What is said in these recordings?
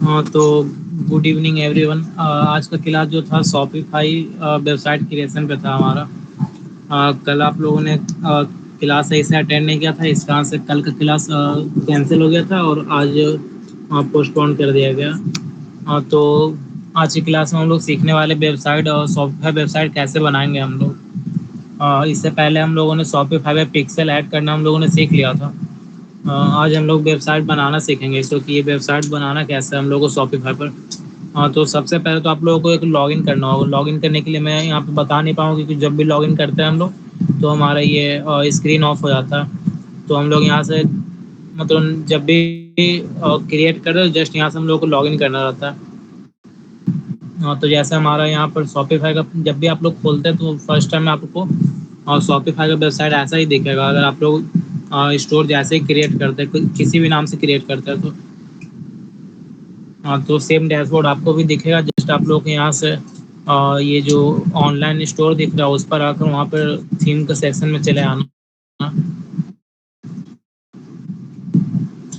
हाँ, तो good evening everyone. आज का क्लास जो था शॉपिफाई वेबसाइट क्रिएशन पे था हमारा। कल आप लोगों ने क्लास सही से अटेंड नहीं किया था, इस कारण से कल का क्लास कैंसिल हो गया था और आज पोस्टपोन कर दिया गया। तो आज की क्लास में हम लोग सीखने वाले वेबसाइट और शॉपिफाई वेबसाइट कैसे बनाएंगे हम लोग। इससे पहले हम लोगों ने शॉपिफाई में पिक्सल ऐड करना हम लोगों ने सीख लिया था। आज हम लोग वेबसाइट बनाना सीखेंगे, तो कि ये वेबसाइट बनाना कैसे है हम लोग को शॉपिफाई पर। हाँ, तो सबसे पहले तो आप लोगों को एक लॉगिन करना होगा। लॉगिन करने के लिए मैं यहाँ पे बता नहीं पाऊँगा, क्योंकि जब भी लॉगिन करते हैं हम लोग तो हमारा ये स्क्रीन ऑफ हो जाता है। तो हम लोग यहाँ से मतलब जब भी क्रिएट कर रहे हो जस्ट यहाँ से हम लोग को लॉगिन करना रहता है। हाँ, तो जैसे हमारा यहाँ पर शॉपिफाई का जब भी आप लोग खोलते हैं तो फर्स्ट टाइम आपको और शॉपिफाई का वेबसाइट ऐसा ही दिखेगा। अगर आप लोग स्टोर जैसे ही क्रिएट करते हैं, किसी भी नाम से क्रिएट करते हैं, तो हाँ, तो सेम डैशबोर्ड आपको भी दिखेगा। जस्ट आप लोग यहाँ से ये जो ऑनलाइन स्टोर दिख रहा है उस पर आकर वहाँ पर थीम के सेक्शन में चले आना।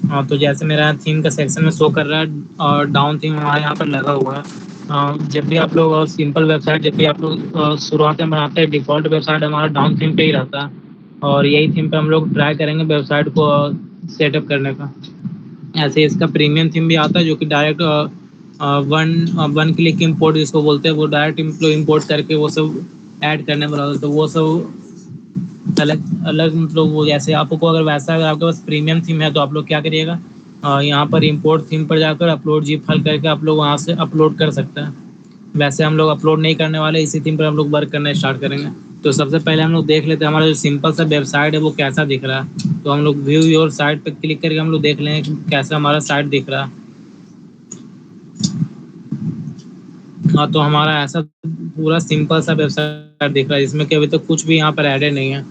हाँ, तो जैसे मेरा थीम का सेक्शन में शो कर रहा है और डाउन थीम हमारे यहाँ पर लगा हुआ है। जब भी आप लोग सिंपल वेबसाइट जब भी आप लोग शुरुआत में बनाते हैं, डिफ़ॉल्ट वेबसाइट हमारा डाउन थीम पे ही रहता है। और यही थीम पे हम लोग ट्राई करेंगे वेबसाइट को सेटअप करने का। ऐसे इसका प्रीमियम थीम भी आता है, जो कि direct one one click import जिसको बोलते हैं, वो डायरेक्ट इम्पोर्ट करके वो सब ऐड करने वाला होता है। तो वो सब अलग अलग मतलब वो जैसे आपको अगर वैसा अगर आपके पास प्रीमियम थीम है तो आप लोग क्या करिएगा, यहाँ पर इंपोर्ट थीम पर जाकर अपलोड जीप फाइल करके आप लोग वहाँ से अपलोड कर सकते हैं। वैसे हम लोग अपलोड नहीं करने वाले, इसी थीम पर हम लोग वर्क करना स्टार्ट करेंगे। तो सबसे पहले हम लोग देख लेते हैं हमारा जो सिंपल सा वेबसाइट है वो कैसा दिख रहा है। तो हम लोग व्यू योर साइट पर क्लिक करके हम लोग देख लेंगे कि कैसा हमारा साइट दिख रहा है। हाँ, तो हमारा ऐसा पूरा सिंपल सा वेबसाइट दिख रहा है, जिसमें कि अभी तक कुछ भी यहाँ पर एडेड नहीं है।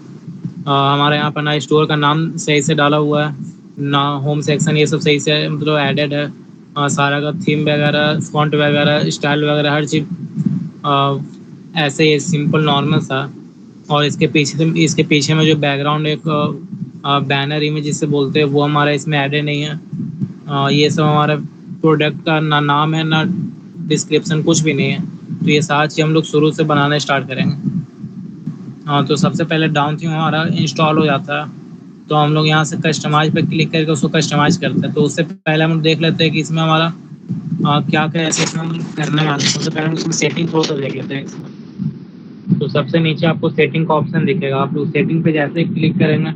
हमारे यहाँ पर ना स्टोर का नाम सही से डाला हुआ है, ना होम सेक्शन ये सब सही से मतलब एडेड है। सारा का थीम वगैरह फॉन्ट वगैरह स्टाइल वगैरह हर चीज़ ऐसे ही सिंपल नॉर्मल सा। और इसके पीछे में जो बैकग्राउंड एक बैनर इमेज जिसे बोलते हैं वो हमारा इसमें एडेड नहीं है। ये सब हमारा प्रोडक्ट का ना नाम है ना डिस्क्रिप्शन, कुछ भी नहीं है। तो ये सारी चीज़ हम लोग शुरू से बनाना स्टार्ट करेंगे। हाँ, तो सबसे पहले डाउन थीम हमारा इंस्टॉल हो जाता है, तो हम लोग यहाँ से कस्टमाइज पे क्लिक करके उसको कस्टमाइज करते हैं। तो उससे पहले हम देख लेते हैं कि इसमें हमारा क्या क्या ऐसे इसमें हम करने वाले हैं। सबसे पहले हम इसमें सेटिंग थोड़ा सा देख लेते हैं। तो सबसे नीचे आपको सेटिंग का ऑप्शन दिखेगा, आप लोग सेटिंग पे जैसे ही क्लिक करेंगे,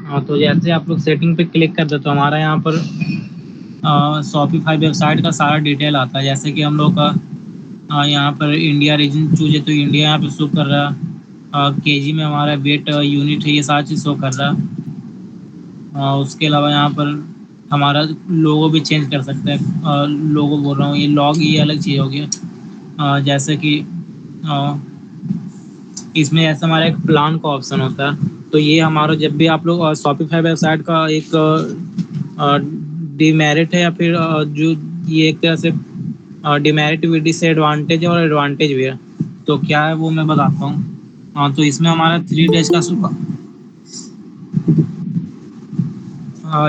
हाँ, तो जैसे आप लोग सेटिंग पे क्लिक कर दे तो हमारा यहाँ पर शॉपिफाई वेबसाइट का सारा डिटेल आता है। जैसे कि हम लोग का यहाँ पर इंडिया रीजन चूज है तो इंडिया यहाँ पे शो कर रहा है। केजी में हमारा वेट यूनिट है, ये सारी चीज़ शो कर रहा है। उसके अलावा यहाँ पर हमारा लोगो भी चेंज कर सकते हैं। लोगो बोल रहा हूँ, ये लॉग ये अलग चीज़ हो गया। जैसे कि अ, इसमें ऐसा हमारा एक प्लान का ऑप्शन होता है। तो ये हमारा जब भी आप लोग शॉपिफाई वेबसाइट का एक डिमेरिट है या फिर जो ये एक तरह से डिमेरिट भी डिसएडवांटेज है और एडवांटेज भी है। तो क्या है वो मैं बताता हूँ। तो इसमें हमारा 3 डेज का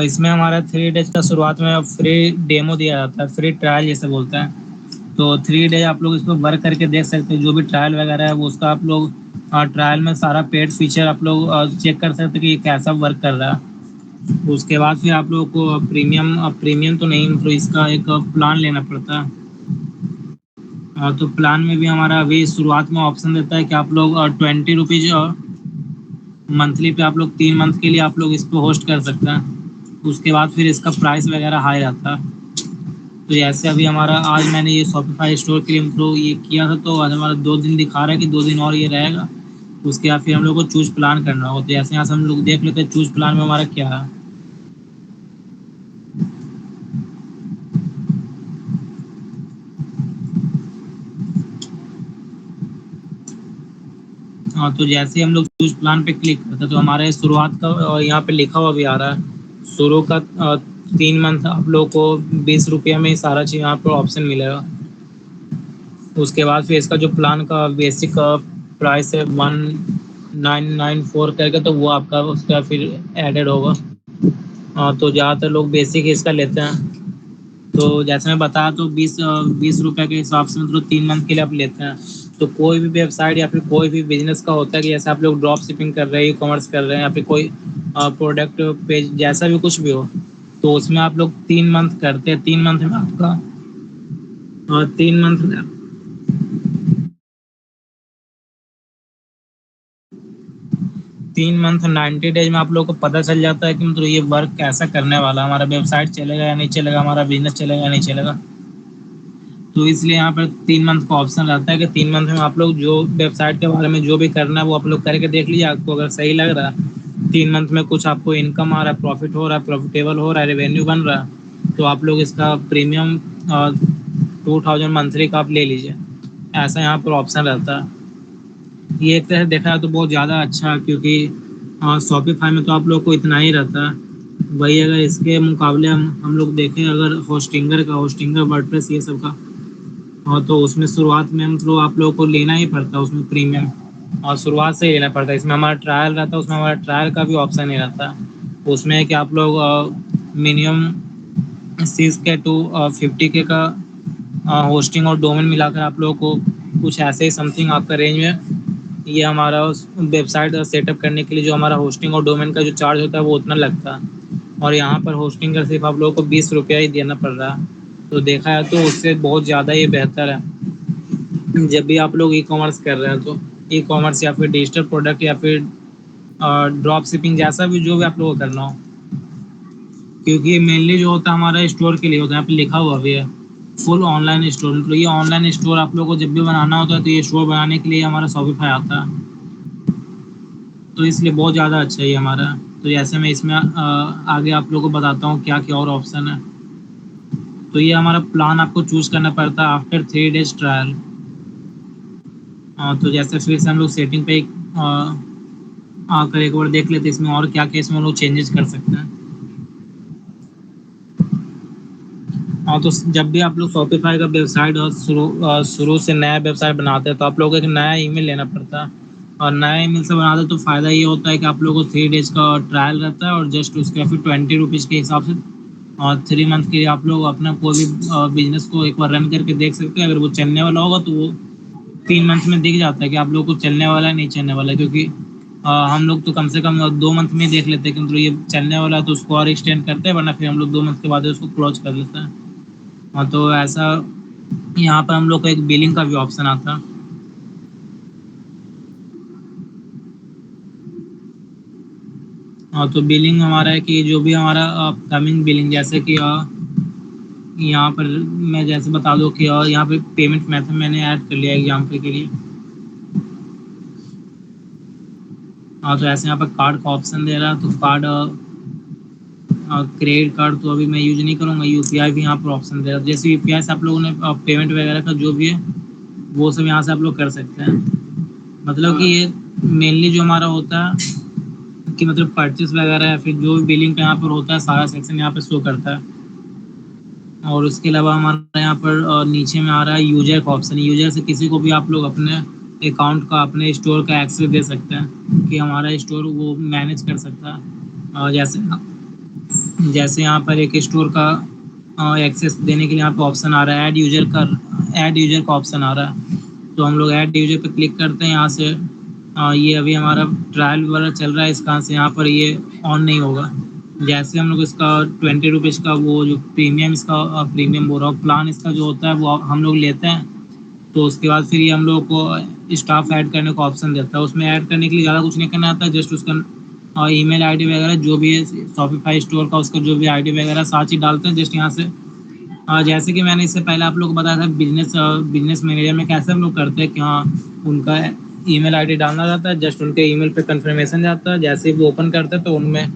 इसमें हमारा 3 डेज का शुरुआत में फ्री डेमो दिया जाता है, फ्री ट्रायल जिसे बोलते हैं। तो 3 डे आप लोग इसको वर्क करके देख सकते हैं। जो भी ट्रायल वगैरह है वो उसका आप लोग ट्रायल में सारा पेड फीचर आप लोग चेक कर सकते हैं कि ये कैसा वर्क कर रहा है। उसके बाद फिर आप लोग को प्रीमियम तो नहीं, मतलब इसका एक प्लान लेना पड़ता है। तो प्लान में भी हमारा अभी शुरुआत में ऑप्शन देता है कि आप लोग 20 रुपीज़ मंथली पे आप लोग 3 मंथ के लिए आप लोग इस पर होस्ट कर सकते हैं। उसके बाद फिर इसका प्राइस वगैरह हाई रहता है। तो जैसे अभी हमारा आज मैंने ये शॉपिफाई स्टोर के लिए इम्प्रूव ये किया था, तो आज हमारा 2 दिन दिखा रहा है कि 2 दिन और ये रहेगा। उसके बाद फिर हम लोग को चूज़ प्लान करना होगा। तो जैसे यहाँ से हम लोग देख लेते हैं चूज़ प्लान में हमारा क्या है। हाँ, तो जैसे ही हम लोग चूज़ प्लान पे क्लिक करते हैं तो हमारे शुरुआत का यहाँ पे लिखा हुआ भी आ रहा है। शुरू का 3 मंथ आप लोग को 20 रुपये में ही सारा चीज़ यहाँ पर ऑप्शन मिलेगा। उसके बाद फिर इसका जो प्लान का बेसिक प्राइस है 1994 करके, तो वो आपका उसका फिर एडेड होगा। तो ज़्यादातर लोग बेसिक इसका लेते हैं। तो जैसे मैं बताया तो 20 रुपये के हिसाब से मतलब 3 मंथ के लिए आप लेते हैं। तो कोई भी वेबसाइट या फिर कोई भी बिजनेस का होता है कि जैसे आप लोग ड्रॉप शिपिंग कर रहे हैं, ई कॉमर्स कर रहे हैं, या फिर कोई प्रोडक्ट पेज जैसा भी कुछ भी हो, तो उसमें आप लोग 3 मंथ करते हैं। 3 मंथ में आपका 3 मंथ में 3 मंथ 90 डेज में आप लोग को पता चल जाता है कि मतलब ये वर्क कैसा करने वाला है, हमारा वेबसाइट चलेगा या नहीं चलेगा, हमारा बिजनेस चलेगा या नहीं चलेगा। तो इसलिए यहाँ पर 3 मंथ का ऑप्शन रहता है कि 3 मंथ में आप लोग जो वेबसाइट के बारे में जो भी करना है वो आप लोग करके देख लीजिए। आपको अगर सही लग रहा है, 3 मंथ में कुछ आपको इनकम आ रहा है, प्रॉफिट हो रहा है, प्रॉफिटेबल हो रहा है, रेवेन्यू बन रहा है, तो आप लोग इसका प्रीमियम 2000 मंथली का आप ले लीजिए। ऐसा यहाँ पर ऑप्शन रहता है। ये एक तरह से देखा जाए तो बहुत ज़्यादा अच्छा है, क्योंकि शॉपिफाई में तो आप लोग को इतना ही रहता है। वही अगर इसके मुकाबले हम लोग देखें, अगर होस्टिंगर वर्डप्रेस ये सब का, हाँ, तो उसमें शुरुआत में मतलब आप लोगों को लेना ही पड़ता है उसमें प्रीमियम, और शुरुआत से ही लेना पड़ता है। इसमें हमारा ट्रायल रहता है, उसमें हमारा ट्रायल का भी ऑप्शन नहीं रहता है। उसमें है कि आप लोग मिनिमम 6K to 50K का होस्टिंग और डोमेन मिलाकर आप लोगों को कुछ ऐसे ही समथिंग आपका रेंज में ये हमारा वेबसाइट सेटअप करने के लिए जो हमारा होस्टिंग और डोमेन का जो चार्ज होता है वो उतना लगता है। और यहाँ पर होस्टिंग का सिर्फ आप लोगों को 20 रुपया ही देना पड़ रहा है। तो देखा है तो उससे बहुत ज़्यादा ये बेहतर है। जब भी आप लोग ई कॉमर्स कर रहे हैं तो ई कॉमर्स या फिर डिजिटल प्रोडक्ट या फिर ड्रॉप शिपिंग जैसा भी जो भी आप लोगों को करना हो, क्योंकि मेनली जो होता है हमारा स्टोर के लिए होता है। यहाँ पे लिखा हुआ भी है फुल ऑनलाइन स्टोर। मतलब ये ऑनलाइन स्टोर आप लोगों को जब भी बनाना होता है तो ये स्टोर बनाने के लिए हमारा शॉपिफाई आता है। तो इसलिए बहुत ज़्यादा अच्छा है ये हमारा। तो जैसे मैं इसमें आगे आप लोगों को बताता हूँ क्या क्या और ऑप्शन है। तो ये हमारा प्लान आपको चूज़ करना पड़ता है आफ्टर 3 डेज ट्रायल। तो जैसे फिर से हम लोग सेटिंग पे आकर एक बार देख लेते हैं इसमें और क्या क्या इसमें हम लोग चेंजेस कर सकते हैं। हाँ, तो जब भी आप लोग शॉपिफाई का वेबसाइट और शुरू से नया वेबसाइट बनाते हैं तो आप लोगों को एक नया ईमेल लेना पड़ता है। और नया ईमेल से बनाते हैं तो फ़ायदा ये होता है कि आप लोगों को 3 डेज का ट्रायल रहता है, और जस्ट उसके फिर 20 रुपीज़ के हिसाब से और 3 मंथ के लिए आप लोग अपना कोई भी बिजनेस को एक बार रन करके देख सकते हैं। अगर वो चलने वाला होगा तो वो 3 मंथ में दिख जाता है कि आप लोग को चलने वाला है नहीं चलने वाला है। क्योंकि हम लोग तो कम से कम 2 मंथ में ही देख लेते हैं कि मतलब ये चलने वाला है तो उसको और एक्सटेंड करते हैं, वरना फिर हम लोग 2 मंथ के बाद उसको क्लोज कर लेते हैं। हाँ, तो ऐसा यहाँ पर हम लोग को एक बिलिंग का भी ऑप्शन आता है। हाँ, तो बिलिंग हमारा है कि जो भी हमारा अपकमिंग बिलिंग, जैसे कि यहाँ पर मैं जैसे बता दूँ कि यहाँ पे पेमेंट मेथड मैंने ऐड कर लिया एग्जाम्पल के लिए। हाँ, तो ऐसे यहाँ पर कार्ड का ऑप्शन दे रहा है। तो कार्ड क्रेडिट कार्ड तो अभी मैं यूज नहीं करूँगा। यूपीआई भी यहाँ पर ऑप्शन दे रहा है। जैसे यूपीआई से आप लोगों ने पेमेंट वगैरह का जो भी है वो सब यहाँ से आप लोग कर सकते हैं। मतलब कि ये मेनली जो हमारा होता है कि मतलब परचेस वगैरह या फिर जो भी बिलिंग का यहाँ पर होता है सारा सेक्शन यहाँ पे शो करता है। और उसके अलावा हमारा यहाँ पर नीचे में आ रहा है यूजर का ऑप्शन। यूजर से किसी को भी आप लोग अपने अकाउंट का अपने स्टोर का एक्सेस दे सकते हैं कि हमारा स्टोर वो मैनेज कर सकता है। और जैसे जैसे यहाँ पर एक स्टोर का एक्सेस देने के लिए यहाँ पे ऑप्शन आ रहा है ऐड यूजर का ऑप्शन आ रहा है। तो हम लोग ऐड यूजर पे क्लिक करते हैं यहाँ से। ये अभी हमारा ट्रायल वगैरह चल रहा है इसका, से यहाँ पर ये ऑन नहीं होगा। जैसे हम लोग इसका 20 रुपीज़ का वो जो प्रीमियम इसका प्रीमियम बोल रहा हूँ प्लान इसका जो होता है वो हम लोग लेते हैं। तो उसके बाद फिर ये हम लोग को स्टाफ ऐड करने का ऑप्शन देता है। उसमें ऐड करने के लिए ज़्यादा कुछ नहीं करना आता है, जस्ट उसका ईमेल आईडी वगैरह जो भी है शॉपिफाई स्टोर का उसका जो भी आईडी वगैरह साथ ही डालते हैं जस्ट यहाँ से। जैसे कि मैंने इससे पहले आप लोग को बताया था बिजनेस मैनेजर में कैसे हम लोग करते हैं कि हाँ उनका ईमेल आईडी डालना रहता है, जस्ट उनके ईमेल पे कंफर्मेशन जाता है, जैसे ही वो ओपन करते हैं तो उनमें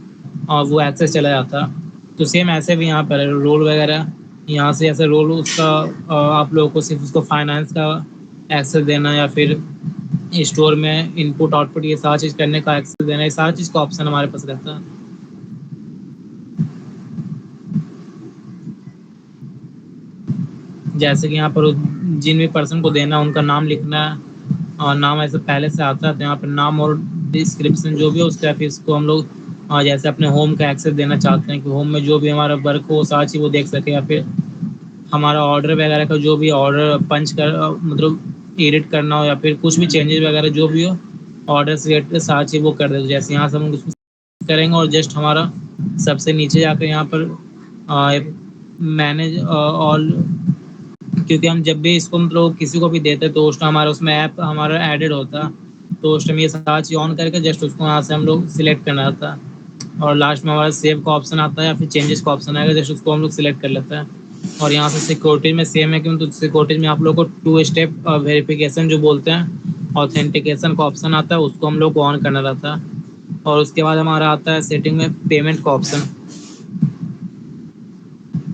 वो एक्सेस चला जाता है। तो सेम ऐसे भी यहाँ पर है, रोल वगैरह यहाँ से ऐसे रोल उसका आप लोगों को सिर्फ उसको फाइनेंस का एक्सेस देना या फिर स्टोर में इनपुट आउटपुट ये सारा चीज़ करने का एक्सेस देना, ये सारा चीज़ का ऑप्शन हमारे पास रहता है। जैसे कि यहाँ पर जिन भी पर्सन को देना है उनका नाम लिखना है, और नाम ऐसे पहले से आता है तो यहाँ पर नाम और डिस्क्रिप्शन जो भी है उसका फिर इसको हम लोग जैसे अपने होम का एक्सेस देना चाहते हैं कि होम में जो भी हमारा वर्क हो सारा चीज़ वो देख सके, या फिर हमारा ऑर्डर वगैरह का जो भी ऑर्डर पंच कर मतलब एडिट करना हो या फिर कुछ भी चेंजेस वगैरह जो भी हो ऑर्डर से रिलेटेड सारा चीज़ वो कर दे। जैसे यहाँ से हम कुछ करेंगे और जस्ट हमारा सबसे नीचे जाकर यहाँ पर मैनेज ऑल, क्योंकि हम जब भी इसको मतलब किसी को भी देते तो उस टाइम हमारा उसमें ऐप हमारा एडेड होता, तो उस टाइम ये सारा चीज़ ऑन करके जस्ट उसको यहाँ से हम लोग सिलेक्ट करना रहता है, और लास्ट में हमारा सेव का ऑप्शन आता है या फिर चेंजेस का ऑप्शन आएगा, जस्ट उसको हम लोग सिलेक्ट कर लेते हैं। और यहाँ से सिक्योरिटी में सेम है, क्योंकि सिक्योरिटी में आप लोग को 2 स्टेप वेरिफिकेशन जो बोलते हैं ऑथेंटिकेशन का ऑप्शन आता है, उसको हम लोग को ऑन करना रहता है। और उसके बाद हमारा आता है सेटिंग में पेमेंट का ऑप्शन।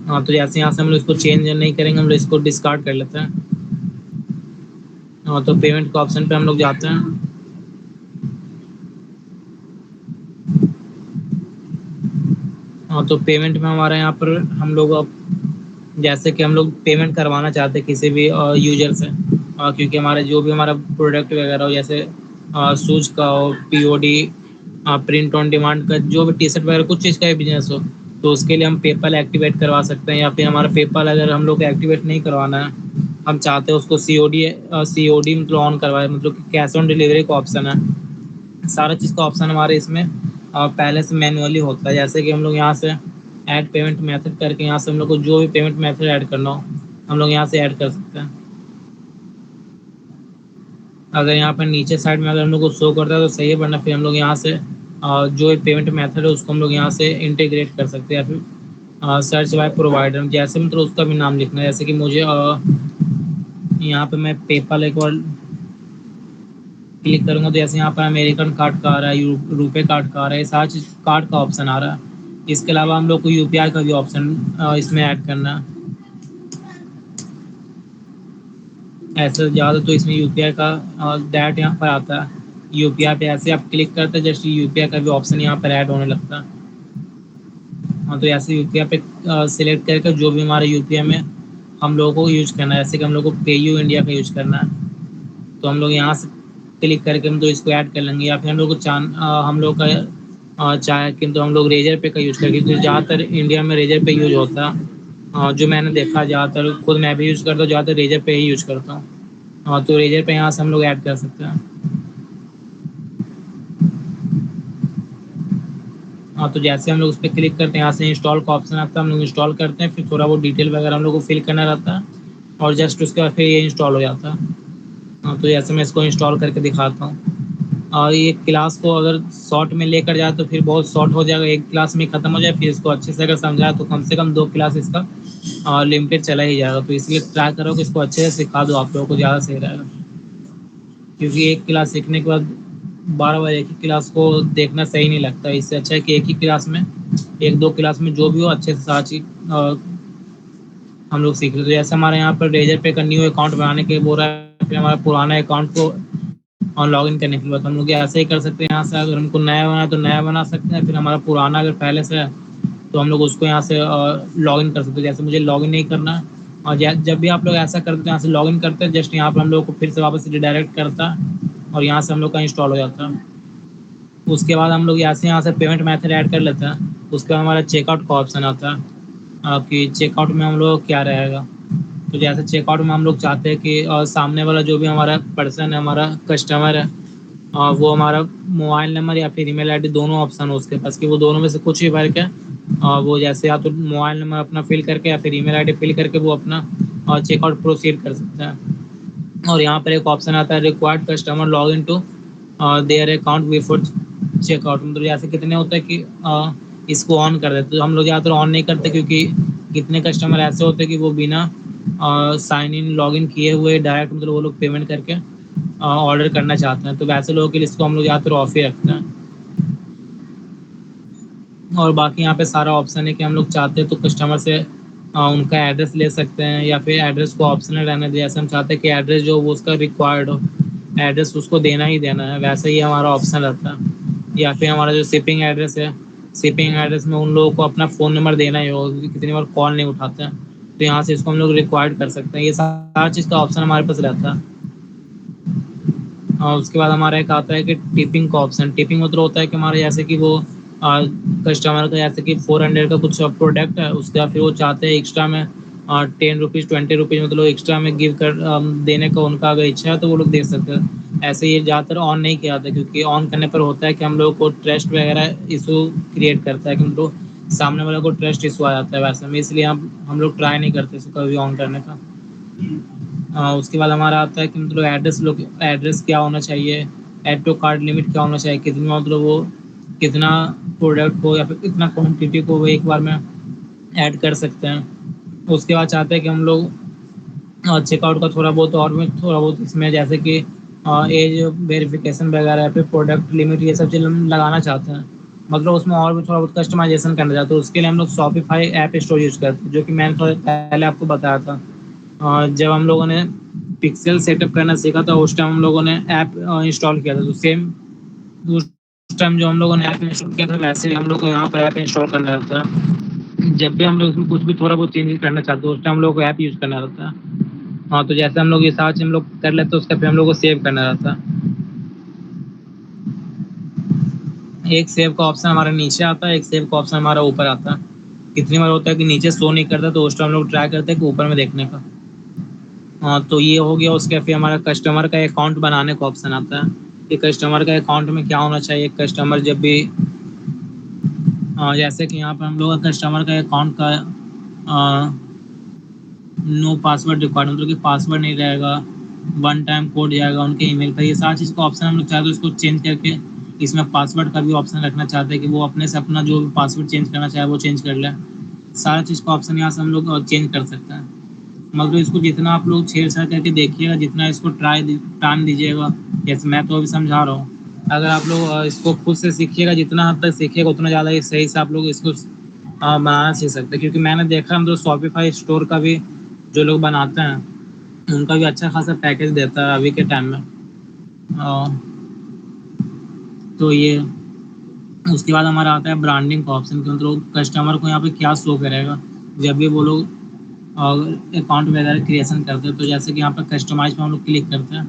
हाँ, तो जैसे यहाँ से हम लोग इसको चेंज नहीं करेंगे, हम लोग इसको डिस्कार्ड कर लेते हैं। हाँ, तो पेमेंट का ऑप्शन पे हम लोग जाते हैं। हाँ, तो पेमेंट में हमारे यहाँ पर हम लोग अब जैसे कि हम लोग पेमेंट करवाना चाहते हैं किसी भी यूजर से, क्योंकि हमारा जो भी हमारा प्रोडक्ट वगैरह हो, जैसे शूज का हो, पीओडी प्रिंट ऑन डिमांड का जो भी टी शर्ट वगैरह कुछ चीज़ का भी बिजनेस हो, तो उसके लिए हम पेपल एक्टिवेट करवा सकते हैं, या फिर हमारा पेपल अगर हम लोग को एक्टिवेट नहीं करवाना है, हम चाहते हैं उसको सीओडी मतलब ऑन करवाए, मतलब कि कैश ऑन डिलीवरी का ऑप्शन है। सारा चीज़ का ऑप्शन हमारे इसमें पहले से मैनुअली होता है। जैसे कि हम लोग यहाँ से ऐड पेमेंट मेथड करके यहाँ से हम लोग को जो भी पेमेंट मेथड ऐड करना हो हम लोग यहाँ से ऐड कर सकते हैं। अगर यहाँ पर नीचे साइड में अगर हम लोग को शो करता है तो सही है, वरना फिर हम लोग यहाँ से जो पेमेंट मेथड है उसको हम लोग यहाँ से इंटीग्रेट कर सकते हैं, या फिर सर्च बाय प्रोवाइडर जैसे मतलब उसका भी नाम लिखना है। जैसे कि मुझे यहाँ पे मैं पेपल एक बार क्लिक करूंगा तो जैसे यहाँ पर अमेरिकन कार्ड का आ रहा है, रुपए कार्ड का आ रहा है, सारा चीज कार्ड का ऑप्शन आ रहा है। इसके अलावा हम लोग को यूपीआई का भी ऑप्शन इसमें ऐड करना है। ऐसे ज़्यादा तो इसमें यूपीआई का डैट यहाँ पर आता है। यूपीआई पे ऐसे आप क्लिक करते हैं जस्ट यूपीआई का भी ऑप्शन यहाँ पर ऐड होने लगता है। हाँ, तो ऐसे यूपीआई पे सिलेक्ट करके जो भी हमारे यूपीआई में हम लोगों को यूज करना है, जैसे कि हम लोग को पे यू इंडिया का यूज करना है, तो हम लोग यहाँ से क्लिक करके हम तो इसको ऐड कर लेंगे, या फिर हम लोग को हम लोग का चाहे कि तो हम लोग रेजर पे का यूज़ करेंगे, क्योंकि ज़्यादातर इंडिया में रेजर पे यूज होता है। जो मैंने देखा ज़्यादातर खुद मैं भी यूज़ करता हूँ, ज़्यादातर रेजर पे ही यूज़ करता हूँ। तो रेजर पे यहाँ से हम लोग ऐड कर सकते हैं। हाँ, तो जैसे हम लोग उस पर क्लिक करते हैं यहाँ से इंस्टॉल का ऑप्शन आता है, हम लोग इंस्टॉल करते हैं, फिर थोड़ा वो डिटेल वगैरह हम लोग को फिल करना रहता है, और जस्ट उसके बाद फिर ये इंस्टॉल हो जाता है। हाँ, तो जैसे मैं इसको इंस्टॉल करके दिखाता हूँ। और ये क्लास को अगर शॉर्ट में लेकर जाए तो फिर बहुत शॉर्ट हो जाएगा, एक क्लास में ख़त्म हो जाए, फिर इसको अच्छे से अगर समझाए तो कम से कम 2 क्लास इसका लिमिटेड चला ही जाएगा। तो इसलिए ट्राई करो कि इसको अच्छे से सिखा दो, आप लोगों को ज़्यादा सही रहेगा, क्योंकि एक क्लास सीखने के बाद 12 बार एक ही क्लास को देखना सही नहीं लगता। इससे अच्छा है कि एक ही क्लास में 1-2 क्लास में जो भी हो अच्छे से सारा चीज़ हम लोग सीख लेते। तो जैसे हमारे यहाँ पर रेजर पे का न्यू अकाउंट बनाने के बोल रहा है, फिर हमारा पुराना अकाउंट को और लॉग इन करने के बाद हम लोग ऐसे ही कर सकते हैं। यहाँ से अगर हमको नया बना है तो नया बना सकते हैं, फिर हमारा पुराना अगर पहले से है तो हम लोग उसको यहाँ से लॉग इन कर सकते हैं। जैसे मुझे लॉग इन नहीं करना है, और जब भी आप लोग ऐसा करते हैं यहाँ से लॉग इन करते हैं, जस्ट यहाँ पर हम लोग को फिर से वापस रिडायरेक्ट करता है और यहाँ से हम लोग का इंस्टॉल हो जाता है। उसके बाद हम लोग यहाँ से पेमेंट मेथड ऐड कर लेते हैं। उसके बाद हमारा चेकआउट का ऑप्शन आता है कि चेकआउट में हम लोग क्या रहेगा। तो जैसे चेकआउट में हम लोग चाहते हैं कि सामने वाला जो भी हमारा पर्सन है, हमारा कस्टमर है, वो हमारा मोबाइल नंबर या फिर ईमेल आईडी दोनों ऑप्शन हो उसके पास, कि वो दोनों में से कुछ भी भर के वो जैसे या तो मोबाइल नंबर अपना फिल करके या फिर ईमेल आईडी फिल करके वो अपना चेकआउट प्रोसीड कर सकता है। और यहाँ पर एक ऑप्शन आता है required customer log in to their account before checkout, मतलब जैसे कितने होता है कि इसको ऑन कर देते, तो हम लोग ज़्यादातर ऑन नहीं करते, क्योंकि कितने कस्टमर ऐसे होते हैं कि वो बिना साइन इन लॉग इन किए हुए डायरेक्ट मतलब वो लोग पेमेंट करके ऑर्डर करना चाहते हैं, तो वैसे लोगों के लिए इसको हम लोग ज़्यादातर ऑफ ही रखते हैं। और बाकी यहाँ पे सारा ऑप्शन है कि हम लोग चाहते हैं तो कस्टमर से उनका एड्रेस ले सकते हैं, या फिर एड्रेस को ऑप्शनल रहने दें। जैसे हम चाहते हैं कि एड्रेस जो वो उसका रिक्वायर्ड हो, एड्रेस उसको देना ही देना है, वैसे ही हमारा ऑप्शन रहता है। या फिर हमारा जो शिपिंग एड्रेस है, शिपिंग एड्रेस में उन लोगों को अपना फ़ोन नंबर देना ही हो, कितनी बार कॉल नहीं उठाते हैं, तो यहाँ से इसको हम लोग रिक्वायर्ड कर सकते हैं। ये सारा चीज़ का ऑप्शन हमारे पास रहता है। और उसके बाद हमारा एक आता है कि टिपिंग का ऑप्शन। टिपिंग मतलब होता है कि हमारे जैसे कि वो कस्टमर का जैसे कि 400 का कुछ प्रोडक्ट है, उसका फिर वो चाहते हैं एक्स्ट्रा में 10 रुपीज़ 20 रुपीज़ मतलब एक्स्ट्रा में गिव कर देने का उनका अगर इच्छा है तो वो लोग दे सकते हैं। ऐसे ये ज़्यादातर ऑन नहीं किया जाता, क्योंकि ऑन करने पर होता है कि हम लोग को ट्रस्ट वगैरह इशू क्रिएट करता है, कि हम लोग सामने वाले को ट्रस्ट इशू आ जाता है वैसे में, इसलिए हम लोग ट्राई नहीं करते इसको कभी ऑन करने का। उसके बाद हमारा आता है कि मतलब एड्रेस लोग एड्रेस क्या होना चाहिए, ऐड टू कार्ट लिमिट क्या होना चाहिए, कितना मतलब वो कितना प्रोडक्ट को या फिर कितना क्वांटिटी को वो एक बार में ऐड कर सकते हैं। उसके बाद चाहते हैं कि हम लोग चेकआउट का थोड़ा बहुत और में थोड़ा बहुत इसमें जैसे कि एज वेरिफिकेशन वगैरह या फिर प्रोडक्ट लिमिट ये सब चीज़ हम लगाना चाहते हैं। मतलब उसमें और भी थोड़ा बहुत कस्टमाइजेशन करना चाहते हैं, उसके लिए हम लोग शॉपिफाई ऐप स्टोर यूज करते हैं, जो कि मैंने थोड़ा पहले आपको बताया था। जब हम लोगों ने पिक्सल सेटअप करना सीखा था, उस टाइम हम लोगों ने ऐप इंस्टॉल किया था, तो सेम उस टाइम जो हम लोगों ने ऐप इंस्टॉल किया था वैसे ही हम लोग को यहाँ पर ऐप इंस्टॉल करना रहता है। जब भी हम लोग उसमें कुछ भी थोड़ा बहुत चेंज करना चाहते हैं, उस टाइम हम लोग को ऐप यूज़ करना रहता है। हाँ, तो जैसे हम लोग ये सारा चीज़ हम लोग कर लेते हैं, उसका फिर हम लोग को सेव करना रहता है। एक सेव का ऑप्शन हमारा नीचे आता है, एक सेव का ऑप्शन हमारा ऊपर आता है। कितनी बार होता है कि नीचे शो नहीं करता, तो उस टाइम हम लोग ट्राई करते हैं कि ऊपर में देखने का। हाँ, तो ये हो गया। उसके फिर हमारा कस्टमर का अकाउंट बनाने का ऑप्शन आता है कि कस्टमर का अकाउंट में क्या होना चाहिए। कस्टमर जब भी जैसे कि यहाँ पर हम लोग कस्टमर का अकाउंट का नो पासवर्ड रिक्वायर्ड, मतलब कि पासवर्ड नहीं रहेगा, वन टाइम कोड जाएगा उनके ईमेल पर। ये सारा चीज़ का ऑप्शन हम लोग चाहते हैं इसको चेंज करके इसमें पासवर्ड का भी ऑप्शन रखना चाहते हैं, कि वो अपने से अपना जो भी पासवर्ड चेंज करना चाहे वो चेंज कर ले। सारा चीज़ का ऑप्शन यहाँ से हम लोग चेंज कर सकते हैं। मतलब इसको जितना आप लोग छेड़छाड़ करके देखिएगा, जितना इसको टाइम दीजिएगा, जैसे मैं तो अभी समझा रहा हूँ, अगर आप लोग इसको खुद से सीखिएगा, जितना हद तक सीखिएगा उतना ज़्यादा ये सही से आप लोग इसको बनाना सीख सकते हैं। क्योंकि मैंने देखा हम तो शॉपिफाई स्टोर का भी जो लोग बनाते हैं उनका भी अच्छा खासा पैकेज देता है अभी के टाइम में। तो ये उसके बाद हमारा आता है ब्रांडिंग का ऑप्शन, कि मतलब कस्टमर को यहाँ पे क्या शो करेगा जब भी वो लोग अकाउंट वगैरह क्रिएशन करते हैं। तो जैसे कि यहाँ पर कस्टमाइज पे हम लोग क्लिक करते हैं,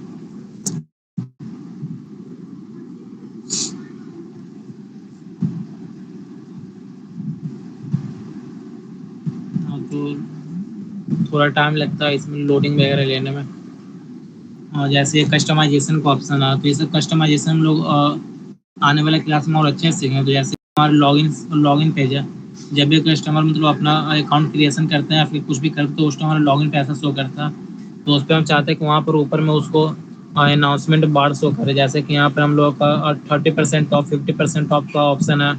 तो थोड़ा टाइम लगता है इसमें लोडिंग वगैरह लेने में। जैसे कस्टमाइजेशन का ऑप्शन है, तो ये सब कस्टमाइजेशन हम लोग आने वाले क्लास में और अच्छे से सीखेंगे। तो जैसे हमारा लॉगिन पेज है, जब भी कस्टमर मतलब अपना अकाउंट क्रिएशन करते हैं या फिर कुछ भी करते हैं, तो उस टाइम हमारा लॉगिन पे ऐसा शो करता है। तो उस पर हम चाहते हैं कि वहाँ पर ऊपर में उसको अनाउंसमेंट बार शो करे, जैसे कि यहाँ पर हम लोग का 30% ऑफ 50% ऑफ का ऑप्शन है,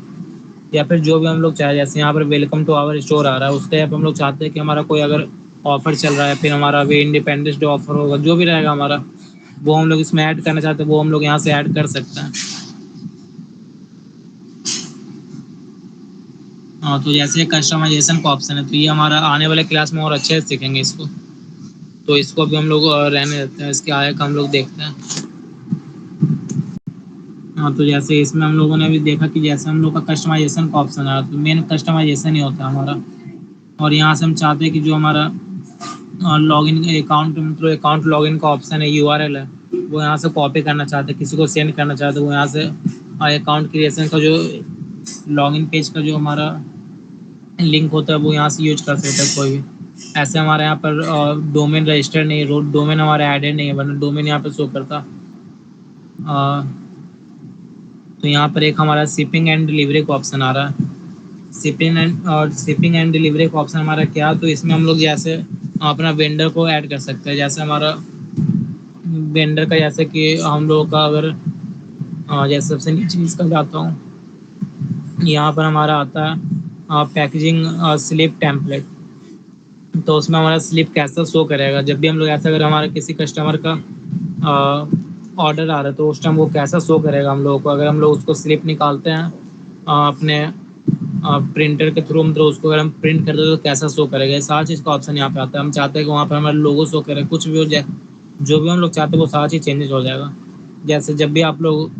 या फिर जो भी हम लोग चाहे। जैसे यहाँ पर वेलकम टू आवर स्टोर आ रहा है, उस पर हम लोग चाहते हैं कि हमारा कोई अगर ऑफर चल रहा है, फिर हमारा अभी इंडिपेंडेंस डे ऑफर होगा, जो भी रहेगा हमारा, वो हम लोग इसमें ऐड करना चाहते हैं, वो हम लोग यहाँ से ऐड कर सकते हैं। हाँ, तो जैसे कस्टमाइजेशन का ऑप्शन है, तो ये हमारा आने वाले क्लास में और अच्छे से सीखेंगे इसको। तो इसको भी हम लोग रहने देते हैं, इसके आगे का हम लोग देखते हैं। हाँ, तो जैसे इसमें हम लोगों ने भी देखा कि जैसे हम लोग का कस्टमाइजेशन का ऑप्शन है, तो मेन कस्टमाइजेशन ही होता है हमारा। और यहाँ से हम चाहते हैं कि जो हमारा लॉगिन अकाउंट मतलब अकाउंट लॉगिन का ऑप्शन है, यूआरएल है, वो यहाँ से कॉपी करना चाहते हैं, किसी को सेंड करना चाहते हैं, वो यहाँ से अकाउंट क्रिएशन का जो लॉगिन पेज का जो हमारा लिंक होता है वो यहाँ से यूज कर सकता है कोई भी। ऐसे हमारे यहाँ पर डोमेन रजिस्टर नहीं है, डोमेन हमारा एडेड नहीं है, वरना डोमेन यहाँ पर शो करता। तो यहाँ पर एक हमारा शिपिंग एंड डिलीवरी का ऑप्शन आ रहा है। शिपिंग एंड डिलीवरी का ऑप्शन हमारा क्या, तो इसमें हम लोग जैसे अपना वेंडर को ऐड कर सकते हैं। जैसे हमारा वेंडर का जैसे कि हम लोगों का अगर जैसे सबसे नीचे इसका जाता हूँ, यहाँ पर हमारा आता है पैकेजिंग स्लिप टेम्पलेट। तो उसमें हमारा स्लिप कैसा शो करेगा जब भी हम लोग ऐसा, अगर हमारा किसी कस्टमर का ऑर्डर आ रहा है तो उस टाइम वो कैसा शो करेगा हम लोगों को, अगर हम लोग उसको स्लिप निकालते हैं अपने प्रिंटर के थ्रू, मतलब उसको अगर हम प्रिंट करते हैं तो कैसा शो करेगा, ये सारा चीज़ का ऑप्शन यहाँ पे आता है। हम चाहते हैं कि वहाँ पर हमारा लोगो शो करे, कुछ भी हो जाए, जो भी हम लोग चाहते हैं वो सारा चीज़ चेंजेस हो जाएगा। जैसे जब भी आप लोग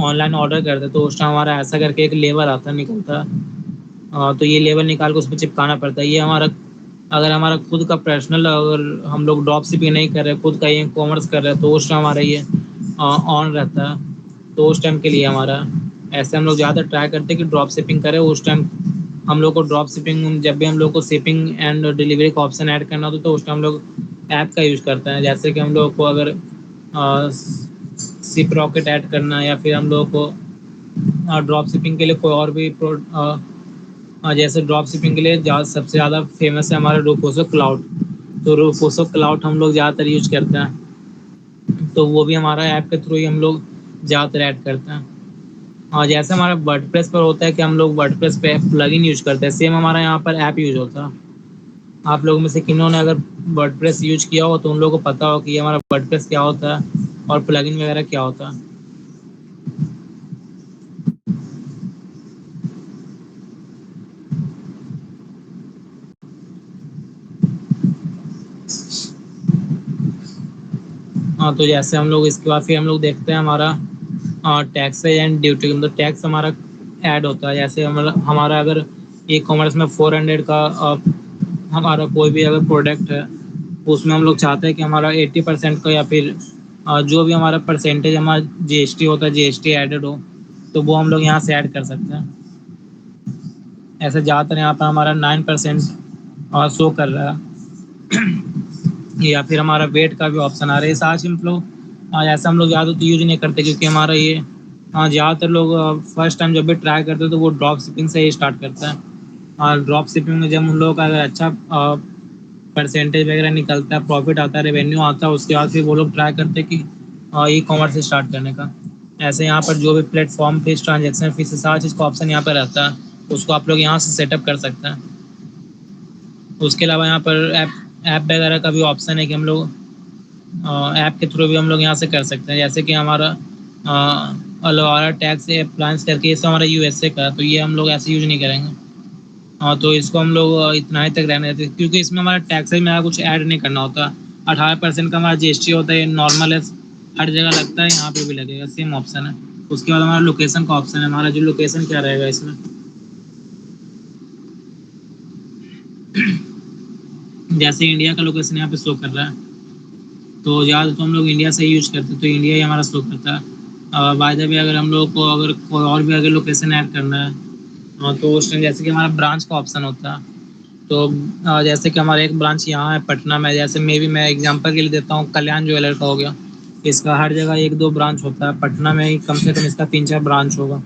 ऑनलाइन ऑर्डर करते हैं तो उस टाइम हमारा ऐसा करके एक लेबल आता है, निकलता है, तो ये लेबल निकाल के उसमें चिपकाना पड़ता है। ये हमारा, अगर हमारा खुद का पर्सनल, अगर हम लोग ड्रॉप शिपिंग नहीं कर रहे, खुद का ये कॉमर्स कर रहे हैं, तो उस टाइम हमारा ये ऑन रहता है। तो उस टाइम के लिए हमारा ऐसे हम लोग ज़्यादा ट्राई करते हैं कि ड्रॉप शिपिंग करें। उस टाइम हम लोग को ड्रॉप शिपिंग, जब भी हम लोग को शिपिंग एंड डिलीवरी का ऑप्शन ऐड करना होता है तो उस टाइम हम लोग ऐप का यूज़ करते हैं। जैसे कि हम लोग को अगर सिप रॉकेट ऐड करना है, या फिर हम लोग को ड्रॉप शिपिंग के लिए कोई और भी जैसे ड्रॉप शिपिंग के लिए सबसे ज़्यादा फेमस है हमारा रूपोसो क्लाउड। तो रूपोसो क्लाउड हम लोग ज़्यादातर यूज करते हैं, तो वो भी हमारा ऐप के थ्रू ही हम लोग ज़्यादातर ऐड करते हैं। और जैसे हमारा वर्डप्रेस पर होता है कि हम लोग वर्डप्रेस पे प्लगइन यूज करते हैं, सेम हमारा यहाँ पर ऐप यूज होता है। आप लोगों में से किन्होंने अगर वर्डप्रेस यूज किया हो तो उन लोगों को पता हो कि ये हमारा वर्डप्रेस क्या होता है और प्लगइन वगैरह क्या होता है। हाँ, तो जैसे हम लोग इसके बाद फिर हम लोग देखते हैं हमारा टैक्स एंड ड्यूटी, मतलब टैक्स हमारा ऐड होता है। जैसे हमारा हमारा अगर ई कॉमर्स में 400 का हमारा कोई भी अगर प्रोडक्ट है, उसमें हम लोग चाहते हैं कि हमारा 80% का, या फिर जो भी हमारा परसेंटेज हमारा जीएसटी होता है, जीएसटी एडेड हो, तो वो हम लोग यहाँ से ऐड कर सकते हैं। ऐसे ज़्यादातर यहाँ पर हमारा 9% शो कर रहा है, या फिर हमारा वेट का भी ऑप्शन आ रहा है। साथ ही मतलब ऐसा हम लोग ज़्यादा तो यूज नहीं करते, क्योंकि हमारा ये ज़्यादातर लोग फर्स्ट टाइम जब भी ट्राई करते हैं तो वो ड्रॉप शिपिंग से ही स्टार्ट करते हैं। और ड्रॉप शिपिंग में जब उन लोगों का अगर अच्छा परसेंटेज वगैरह निकलता है, प्रॉफिट आता है, रेवेन्यू आता है, उसके बाद फिर वो लोग ट्राई करते हैं कि ई कॉमर्स स्टार्ट करने का। ऐसे यहाँ पर जो भी प्लेटफॉर्म फीस, ट्रांजेक्शन फीस, सारा चीज़ का ऑप्शन यहाँ पर रहता है, उसको आप लोग यहाँ से सेटअप कर सकते हैं। उसके अलावा यहाँ पर ऐप ऐप वगैरह का भी ऑप्शन है कि हम लोग ऐप के थ्रू भी हम लोग यहाँ से कर सकते हैं। जैसे कि हमारा अलोरा टैक्स अप्लायंस करके, ये सब हमारा यूएसए का है, तो ये हम लोग ऐसे यूज नहीं करेंगे। हाँ, तो इसको हम लोग इतना ही तक रहने देते, क्योंकि इसमें हमारा टैक्सेज में कुछ ऐड नहीं करना होता। 18% का हमारा जीएसटी होता है, ये नॉर्मल है, हर जगह लगता है, यहाँ पे भी लगेगा, सेम ऑप्शन है। उसके बाद हमारा लोकेशन का ऑप्शन है, हमारा जो लोकेशन क्या रहेगा इसमें, जैसे इंडिया का लोकेशन यहाँ पे शो कर रहा है, तो ज़्यादा तो हम लोग इंडिया से यूज करते हैं, तो इंडिया ही हमारा शो करता है। बाय द वे, अगर हम लोग को अगर कोई और भी अगर लोकेशन ऐड करना है, तो उस टाइम जैसे कि हमारा ब्रांच का ऑप्शन होता है। तो जैसे कि हमारा एक ब्रांच यहाँ है पटना में, जैसे मे भी मैं एग्जांपल के लिए देता हूँ, कल्याण ज्वेलर का हो गया, इसका हर जगह एक दो ब्रांच होता है, पटना में ही कम से कम इसका 3-4 ब्रांच होगा,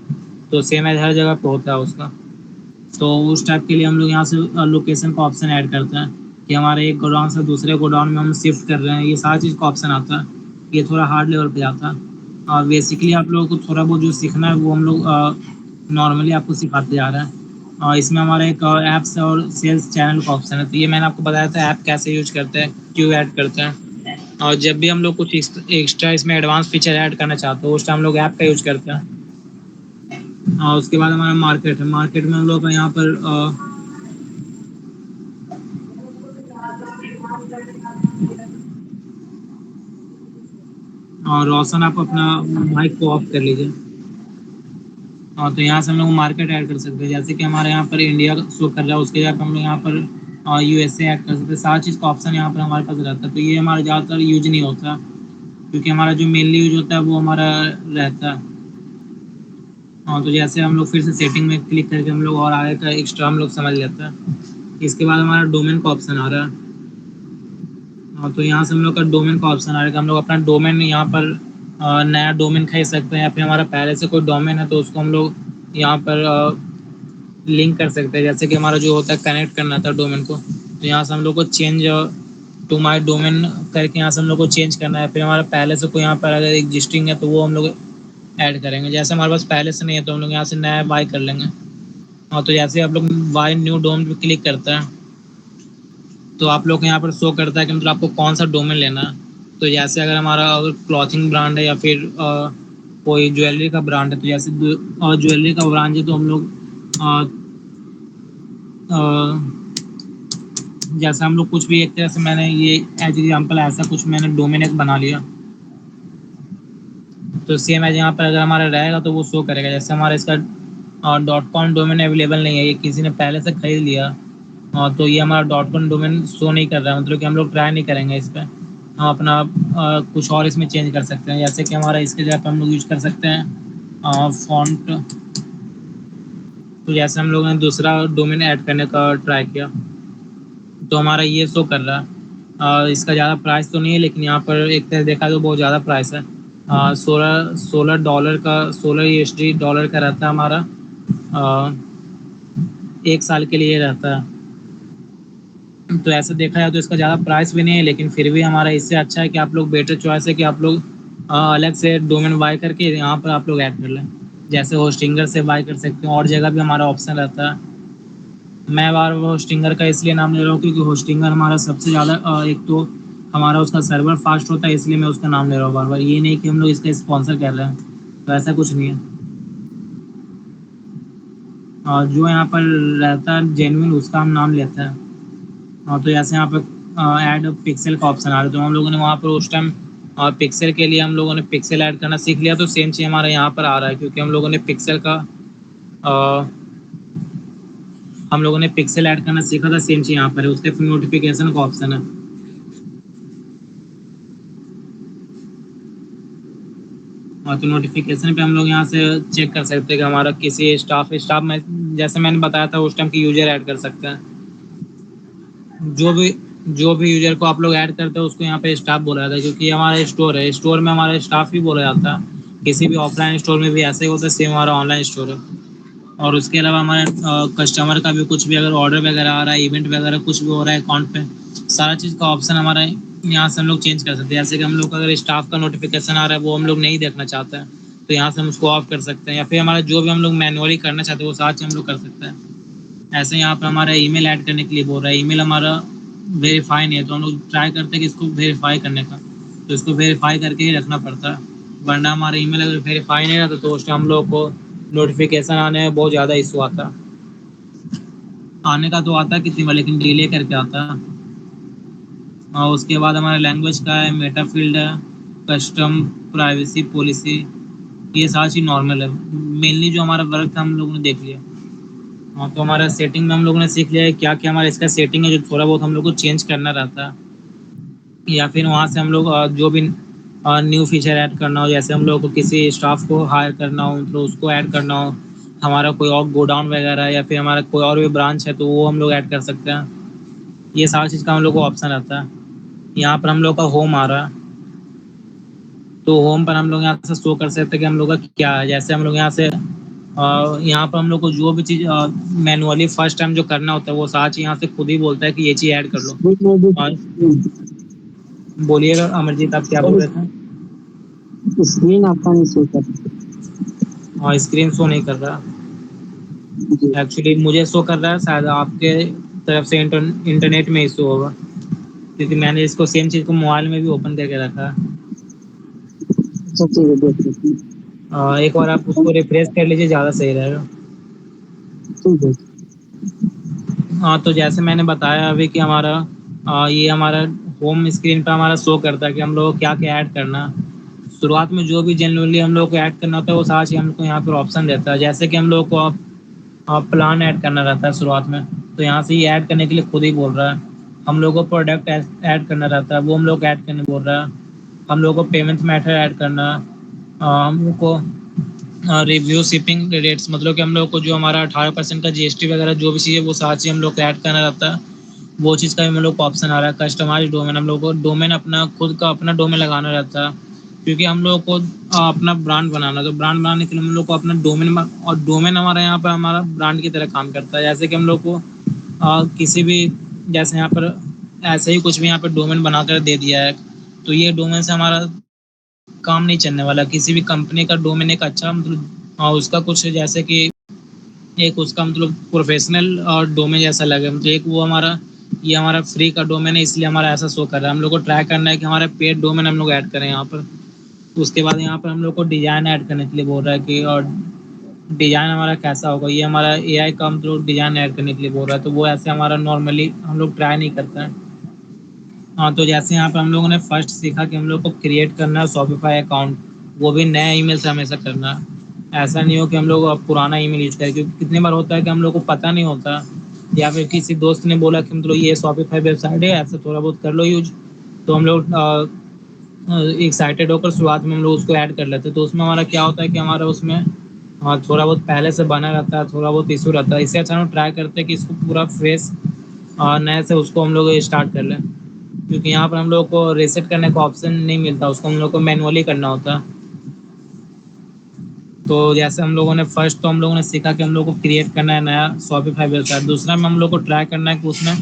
तो सेम एज हर जगह पे होता है उसका। तो उस टाइप के लिए हम लोग यहाँ से लोकेशन का ऑप्शन ऐड करते हैं, कि हमारे एक गोडाउन से दूसरे गोडाउन में हम शिफ्ट कर रहे हैं, ये सारी चीज़ का ऑप्शन आता है। ये थोड़ा हार्ड लेवल पे जाता है, और बेसिकली आप लोगों को थोड़ा बहुत जो सीखना है वो हम लोग नॉर्मली आपको सिखाते जा रहे हैं। और इसमें हमारा एक ऐप्स और सेल्स चैनल का ऑप्शन है, तो ये मैंने आपको बताया था ऐप कैसे यूज करते हैं, क्यों ऐड करते हैं। और जब भी हम लोग कुछ एक्स्ट्रा इसमें एडवांस फीचर ऐड करना चाहते हो, उस टाइम हम लोग ऐप का यूज करते हैं। और उसके बाद हमारा मार्केट है, मार्केट में हम लोग का यहाँ पर और रोशन, आप अपना माइक को ऑफ कर लीजिए। हाँ, तो यहाँ से हम लोग मार्केट ऐड कर सकते हैं, जैसे कि हमारे यहाँ पर इंडिया शो कर रहा है, उसके जगह पर हम लोग यहाँ पर यूएसए ऐड कर सकते हैं। सारी चीज़ का ऑप्शन यहाँ पर हमारे पास रहता है, तो ये हमारा ज़्यादातर यूज नहीं होता, क्योंकि हमारा जो मेनली यूज होता है वो हमारा रहता है। हाँ, तो जैसे हम लोग फिर से सेटिंग में क्लिक करके हम लोग और आगे का एक्स्ट्रा हम लोग समझ लेते हैं। इसके बाद हमारा डोमेन का ऑप्शन आ रहा है। हाँ, तो यहाँ से हम लोग का डोमेन का ऑप्शन आ रहा है, हम लोग अपना डोमेन यहाँ पर नया डोमेन खरीद सकते हैं, या फिर हमारा पहले से कोई डोमेन है तो उसको हम लोग यहाँ पर लिंक कर सकते हैं। जैसे कि हमारा जो होता है कनेक्ट करना था डोमेन को, तो यहाँ से हम लोग को चेंज टू माई डोमेन करके यहाँ से हम लोग को चेंज करना है। फिर हमारा पहले से कोई यहाँ पर अगर एग्जिस्टिंग है तो वो हम लोग ऐड करेंगे। जैसे हमारे पास पहले से नहीं है तो हम लोग यहाँ से नया बाय कर लेंगे। हाँ, तो जैसे आप लोग बाय न्यू डोमेन पे क्लिक करते हैं, तो आप लोग को यहाँ पर शो करता है कि मतलब आपको कौन सा डोमेन लेना है। तो जैसे अगर हमारा क्लॉथिंग ब्रांड है या फिर कोई ज्वेलरी का ब्रांड है, तो जैसे ज्वेलरी का ब्रांड है तो हम लोग अ, अ, जैसे हम लोग कुछ भी एक तरह से, मैंने ये एज एग्जाम्पल ऐसा कुछ मैंने डोमेन एक बना लिया, तो सेम एज यहाँ पर अगर हमारा रहेगा तो वो शो करेगा। जैसे हमारा इसका .com डोमेन अवेलेबल नहीं है, ये किसी ने पहले से खरीद लिया, तो ये हमारा .com डोमेन शो नहीं कर रहा है, मतलब कि हम लोग ट्राई नहीं करेंगे इस पर। हम अपना कुछ और इसमें चेंज कर सकते हैं, जैसे कि हमारा इसके जगह पर हम लोग यूज कर सकते हैं फॉन्ट। तो जैसे हम लोगों ने दूसरा डोमेन ऐड करने का ट्राई किया, तो हमारा ये शो कर रहा है। इसका ज़्यादा प्राइस तो नहीं है, लेकिन यहाँ पर एक तरह देखा तो बहुत ज़्यादा प्राइस है। 16 डॉलर का रहता है हमारा, 1 साल के लिए रहता है। तो ऐसे देखा जाए तो इसका ज़्यादा प्राइस भी नहीं है, लेकिन फिर भी हमारा इससे अच्छा है कि आप लोग, बेटर चॉइस है कि आप लोग अलग से डोमेन बाय करके यहाँ पर आप लोग ऐड कर लें। जैसे होस्टिंगर से बाय कर सकते हैं, और जगह भी हमारा ऑप्शन रहता है। मैं बार बार होस्टिंगर का इसलिए नाम ले रहा हूँ क्योंकि होस्टिंगर हमारा सबसे ज़्यादा, एक तो हमारा उसका सर्वर फास्ट होता है, इसलिए मैं उसका नाम ले रहा हूँ बार बार। ये नहीं कि हम लोग इसका स्पॉन्सर कर रहे हैं, तो ऐसा कुछ नहीं है। और जो यहाँ पर रहता है जेन्युइन, उसका हम नाम लेते हैं। तो जैसे यहाँ पर ऐड पिक्सल का ऑप्शन आ रहा है, तो हम लोगों ने वहाँ पर उस टाइम पिक्सल के लिए हम लोगों ने पिक्सल ऐड करना सीख लिया, तो सेम चीज़ हमारा यहाँ पर आ रहा है, क्योंकि हम लोगों ने पिक्सल ऐड करना सीखा था। सेम चीज़ यहाँ पर है, उसके फिर नोटिफिकेशन का ऑप्शन है। तो नोटिफिकेशन पे हम लोग यहाँ से चेक कर सकते हैं कि हमारा किसी स्टाफ में, जैसे मैंने बताया था उस टाइम की, यूजर ऐड कर सकते हैं। जो भी जो भी यूजर को आप लोग ऐड करते हैं उसको यहाँ पे स्टाफ बोला जाता है, क्योंकि ये हमारा स्टोर है, स्टोर में हमारा स्टाफ ही बोला जाता है। किसी भी ऑफलाइन स्टोर में भी ऐसा ही होता है, सेम हमारा ऑनलाइन स्टोर है। और उसके अलावा हमारे कस्टमर का भी कुछ भी अगर ऑर्डर वगैरह आ रहा है, इवेंट वगैरह कुछ भी हो रहा है अकाउंट पे, सारा चीज़ का ऑप्शन हमारा यहाँ से हम लोग चेंज कर सकते हैं। जैसे कि हम लोग अगर स्टाफ का नोटिफिकेशन आ रहा है वो हम लोग नहीं देखना चाहते हैं, तो यहाँ से हम उसको ऑफ कर सकते हैं, या फिर हमारा जो भी हम लोग मैनुअली करना चाहते हैं वो सारा चीज़ हम लोग कर सकते हैं। ऐसे यहाँ पर हमारा ईमेल ऐड करने के लिए बोल रहा है, ईमेल हमारा वेरीफाई नहीं है, तो हम लोग ट्राई करते हैं कि इसको वेरीफाई करने का, तो इसको वेरीफाई करके ही रखना पड़ता है। वरना हमारा ईमेल अगर वेरीफाई नहीं रहता तो उस टाइम हम लोग को नोटिफिकेशन आने में बहुत ज़्यादा इशू आता है। आने का तो आता है कितनी बार, लेकिन डिले करके आता है। और उसके बाद हमारा लैंग्वेज का है, मेटा फील्ड है, कस्टम, प्राइवेसी पॉलिसी, ये सारी चीज़ नॉर्मल है। मेनली जो हमारा वर्क था हम लोगों ने देख लिया। हाँ, तो हमारा सेटिंग में हम लोगों ने सीख लिया है क्या क्या हमारा इसका सेटिंग है, जो थोड़ा बहुत हम लोग को चेंज करना रहता है। या फिर वहाँ से हम लोग जो भी न्यू फीचर ऐड करना हो, जैसे हम लोग को किसी स्टाफ को हायर करना हो तो उसको ऐड करना हो, हमारा कोई और गोडाउन वगैरह या फिर हमारा कोई और भी ब्रांच है तो वो हम लोग ऐड कर सकते हैं। ये सारी चीज़ का हम लोग को ऑप्शन रहता है। यहाँ पर हम लोग का होम आ रहा है, तो होम पर हम लोग यहाँ से शो कर सकते हैं कि हम लोग का क्या है। जैसे हम लोग यहाँ से यहाँ पर हम लोग को जो भी चीज़ मैनुअली फर्स्ट टाइम जो करना होता है वो सारा चीज़ यहाँ से खुद ही बोलता है कि ये चीज़ ऐड कर लो। और बोलिएगा अमरजीत, आप क्या बोल रहे थे? स्क्रीन आपका नहीं शो कर हाँ, स्क्रीन शो नहीं कर रहा जी। एक्चुअली, मुझे शो कर रहा है, शायद आपके तरफ से इंटरनेट में इशू होगा, क्योंकि मैंने इसको सेम चीज़ को मोबाइल में भी ओपन करके रखा है। अच्छा ठीक है, देख लेते हैं। एक बार आप उसको रिफ्रेश कर लीजिए, ज़्यादा सही रहेगा। ठीक है। हाँ, तो जैसे मैंने बताया अभी कि हमारा ये हमारा होम स्क्रीन पर हमारा शो करता है कि हम लोग को क्या क्या ऐड करना है। शुरुआत में जो भी जनरली हम लोग को ऐड करना होता है वो सारा चीज़ हमको यहाँ पर ऑप्शन देता है। जैसे कि हम लोग को प्लान ऐड करना रहता है शुरुआत में, तो यहाँ से ये ऐड करने के लिए खुद ही बोल रहा है। हम लोग को प्रोडक्ट ऐड करना रहता है, वो हम लोग ऐड करने बोल रहा है। हम लोग को पेमेंट मेथड ऐड करना, हम लोग को रिव्यू शिपिंग रेट्स, मतलब कि हम लोग को जो हमारा 18% का जीएसटी वगैरह जो भी चीज़ है वो सारा चीज़ हम लोग को ऐड करना रहता है। वो चीज़ का भी हम लोग को ऑप्शन आ रहा है। कस्टमाइज डोमेन, हम लोग को डोमेन अपना खुद का अपना डोमेन लगाना रहता है, क्योंकि हम लोग को अपना ब्रांड बनाना, तो ब्रांड बनाने के लिए हम लोग को अपना डोमेन, और डोमेन हमारा यहाँ पर हमारा ब्रांड की तरह काम करता है। जैसे कि हम लोग को किसी भी, जैसे यहाँ पर ऐसे ही कुछ भी यहाँ पर डोमेन बनाकर दे दिया है, तो ये डोमेन से हमारा काम नहीं चलने वाला। किसी भी कंपनी का डोमेन एक अच्छा, मतलब उसका कुछ जैसे कि एक उसका मतलब प्रोफेशनल और डोमेन जैसा लगे, मतलब एक वो हमारा ये हमारा फ्री का डोमेन है, इसलिए हमारा ऐसा शो कर रहा है। हम लोग को ट्राई करना है कि हमारा पेड डोमेन हम लोग ऐड करें यहाँ पर। उसके बाद यहाँ पर हम लोग को डिज़ाइन ऐड करने के लिए बोल रहा है कि और डिज़ाइन हमारा कैसा होगा। ये हमारा एआई का हम लोग डिज़ाइन ऐड करने के लिए बोल रहा है, तो वो ऐसे हमारा नॉर्मली हम लोग ट्राई नहीं करता है। हाँ, तो जैसे यहाँ पे हम लोगों ने फर्स्ट सीखा कि हम लोग को क्रिएट करना है शॉपिफाई अकाउंट, वो भी नए ईमेल से हमेशा करना है। ऐसा नहीं हो कि हम लोग अब पुराना ईमेल यूज करें, क्योंकि कितनी बार होता है कि हम लोग को पता नहीं होता, या फिर किसी दोस्त ने बोला कि मतलब ये शॉपिफाई वेबसाइट है, ऐसा थोड़ा बहुत कर लो यूज, तो हम लोग एक्साइटेड होकर शुरुआत में हम लोग उसको ऐड कर लेते हैं। तो उसमें हमारा क्या होता है कि हमारा उसमें थोड़ा बहुत पहले से बना रहता है, थोड़ा बहुत इशू रहता है। इससे अच्छा हम ट्राई करते हैं कि इसको पूरा फ्रेश नए से उसको हम लोग स्टार्ट कर लें, क्योंकि यहाँ पर हम लोग को रीसेट करने का ऑप्शन नहीं मिलता, उसको हम लोग को मैनुअली करना होता है। तो जैसे हम लोगों ने फर्स्ट तो हम लोगों ने सीखा कि हम लोग को क्रिएट करना है नया शॉपिफाई वेबसाइट। दूसरा में हम लोग को ट्राई करना है कि उसमें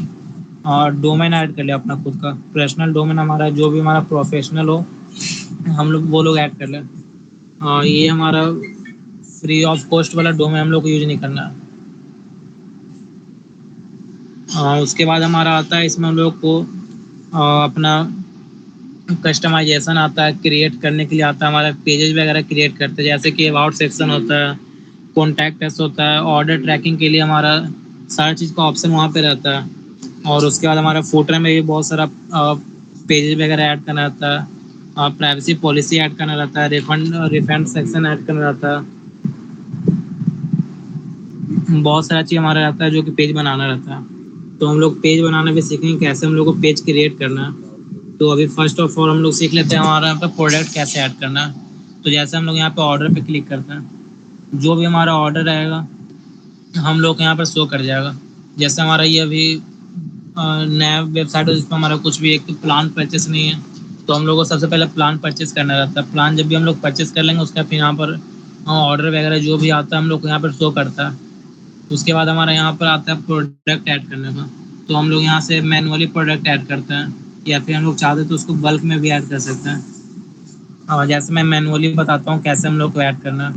डोमेन ऐड कर ले अपना खुद का पर्सनल डोमेन, हमारा जो भी हमारा प्रोफेशनल हो, हम लोग वो लोग ऐड कर लें। ये हमारा फ्री ऑफ कॉस्ट वाला डोमेन हम लोग को यूज नहीं करना है। उसके बाद हमारा आता है इसमें हम लोग को अपना कस्टमाइजेशन आता है, क्रिएट करने के लिए आता है हमारा पेजेस वगैरह क्रिएट करते हैं, जैसे कि अबाउट सेक्शन होता है, कॉन्टैक्ट अस होता है, ऑर्डर ट्रैकिंग के लिए हमारा सारी चीज़ का ऑप्शन वहाँ पे रहता है। और उसके बाद हमारा फुटर में भी बहुत सारा पेजेस वगैरह ऐड करना रहता है, प्राइवेसी पॉलिसी ऐड करना रहता है, रिफंड सेक्शन ऐड करना रहता है। बहुत सारा चीज़ हमारा रहता है जो कि पेज बनाना रहता है। तो हम लोग पेज बनाना भी सीखेंगे, कैसे हम लोग को पेज क्रिएट करना है। तो अभी फर्स्ट ऑफ ऑल हम लोग सीख लेते हैं हमारा यहाँ पे प्रोडक्ट कैसे ऐड करना है। तो जैसे हम लोग यहाँ पे ऑर्डर पे क्लिक करते हैं, जो भी हमारा ऑर्डर रहेगा हम लोग को यहाँ पर शो कर जाएगा। जैसे हमारा ये अभी नया वेबसाइट है जिसमें हमारा कुछ भी एक प्लान परचेस नहीं है, तो हम लोग को सबसे पहले प्लान परचेस करना रहता है। प्लान जब भी हम लोग परचेस कर लेंगे, उसका फिर यहाँ पर ऑर्डर वगैरह जो भी आता है हम लोग को यहाँ पर शो करता है। उसके बाद हमारा यहाँ पर आता है प्रोडक्ट ऐड करने का। तो हम लोग यहाँ से मैनुअली प्रोडक्ट ऐड करते हैं, या फिर हम लोग चाहते तो उसको बल्क में भी ऐड कर सकते हैं। जैसे मैं मैनुअली बताता हूँ कैसे हम लोग को ऐड करना है।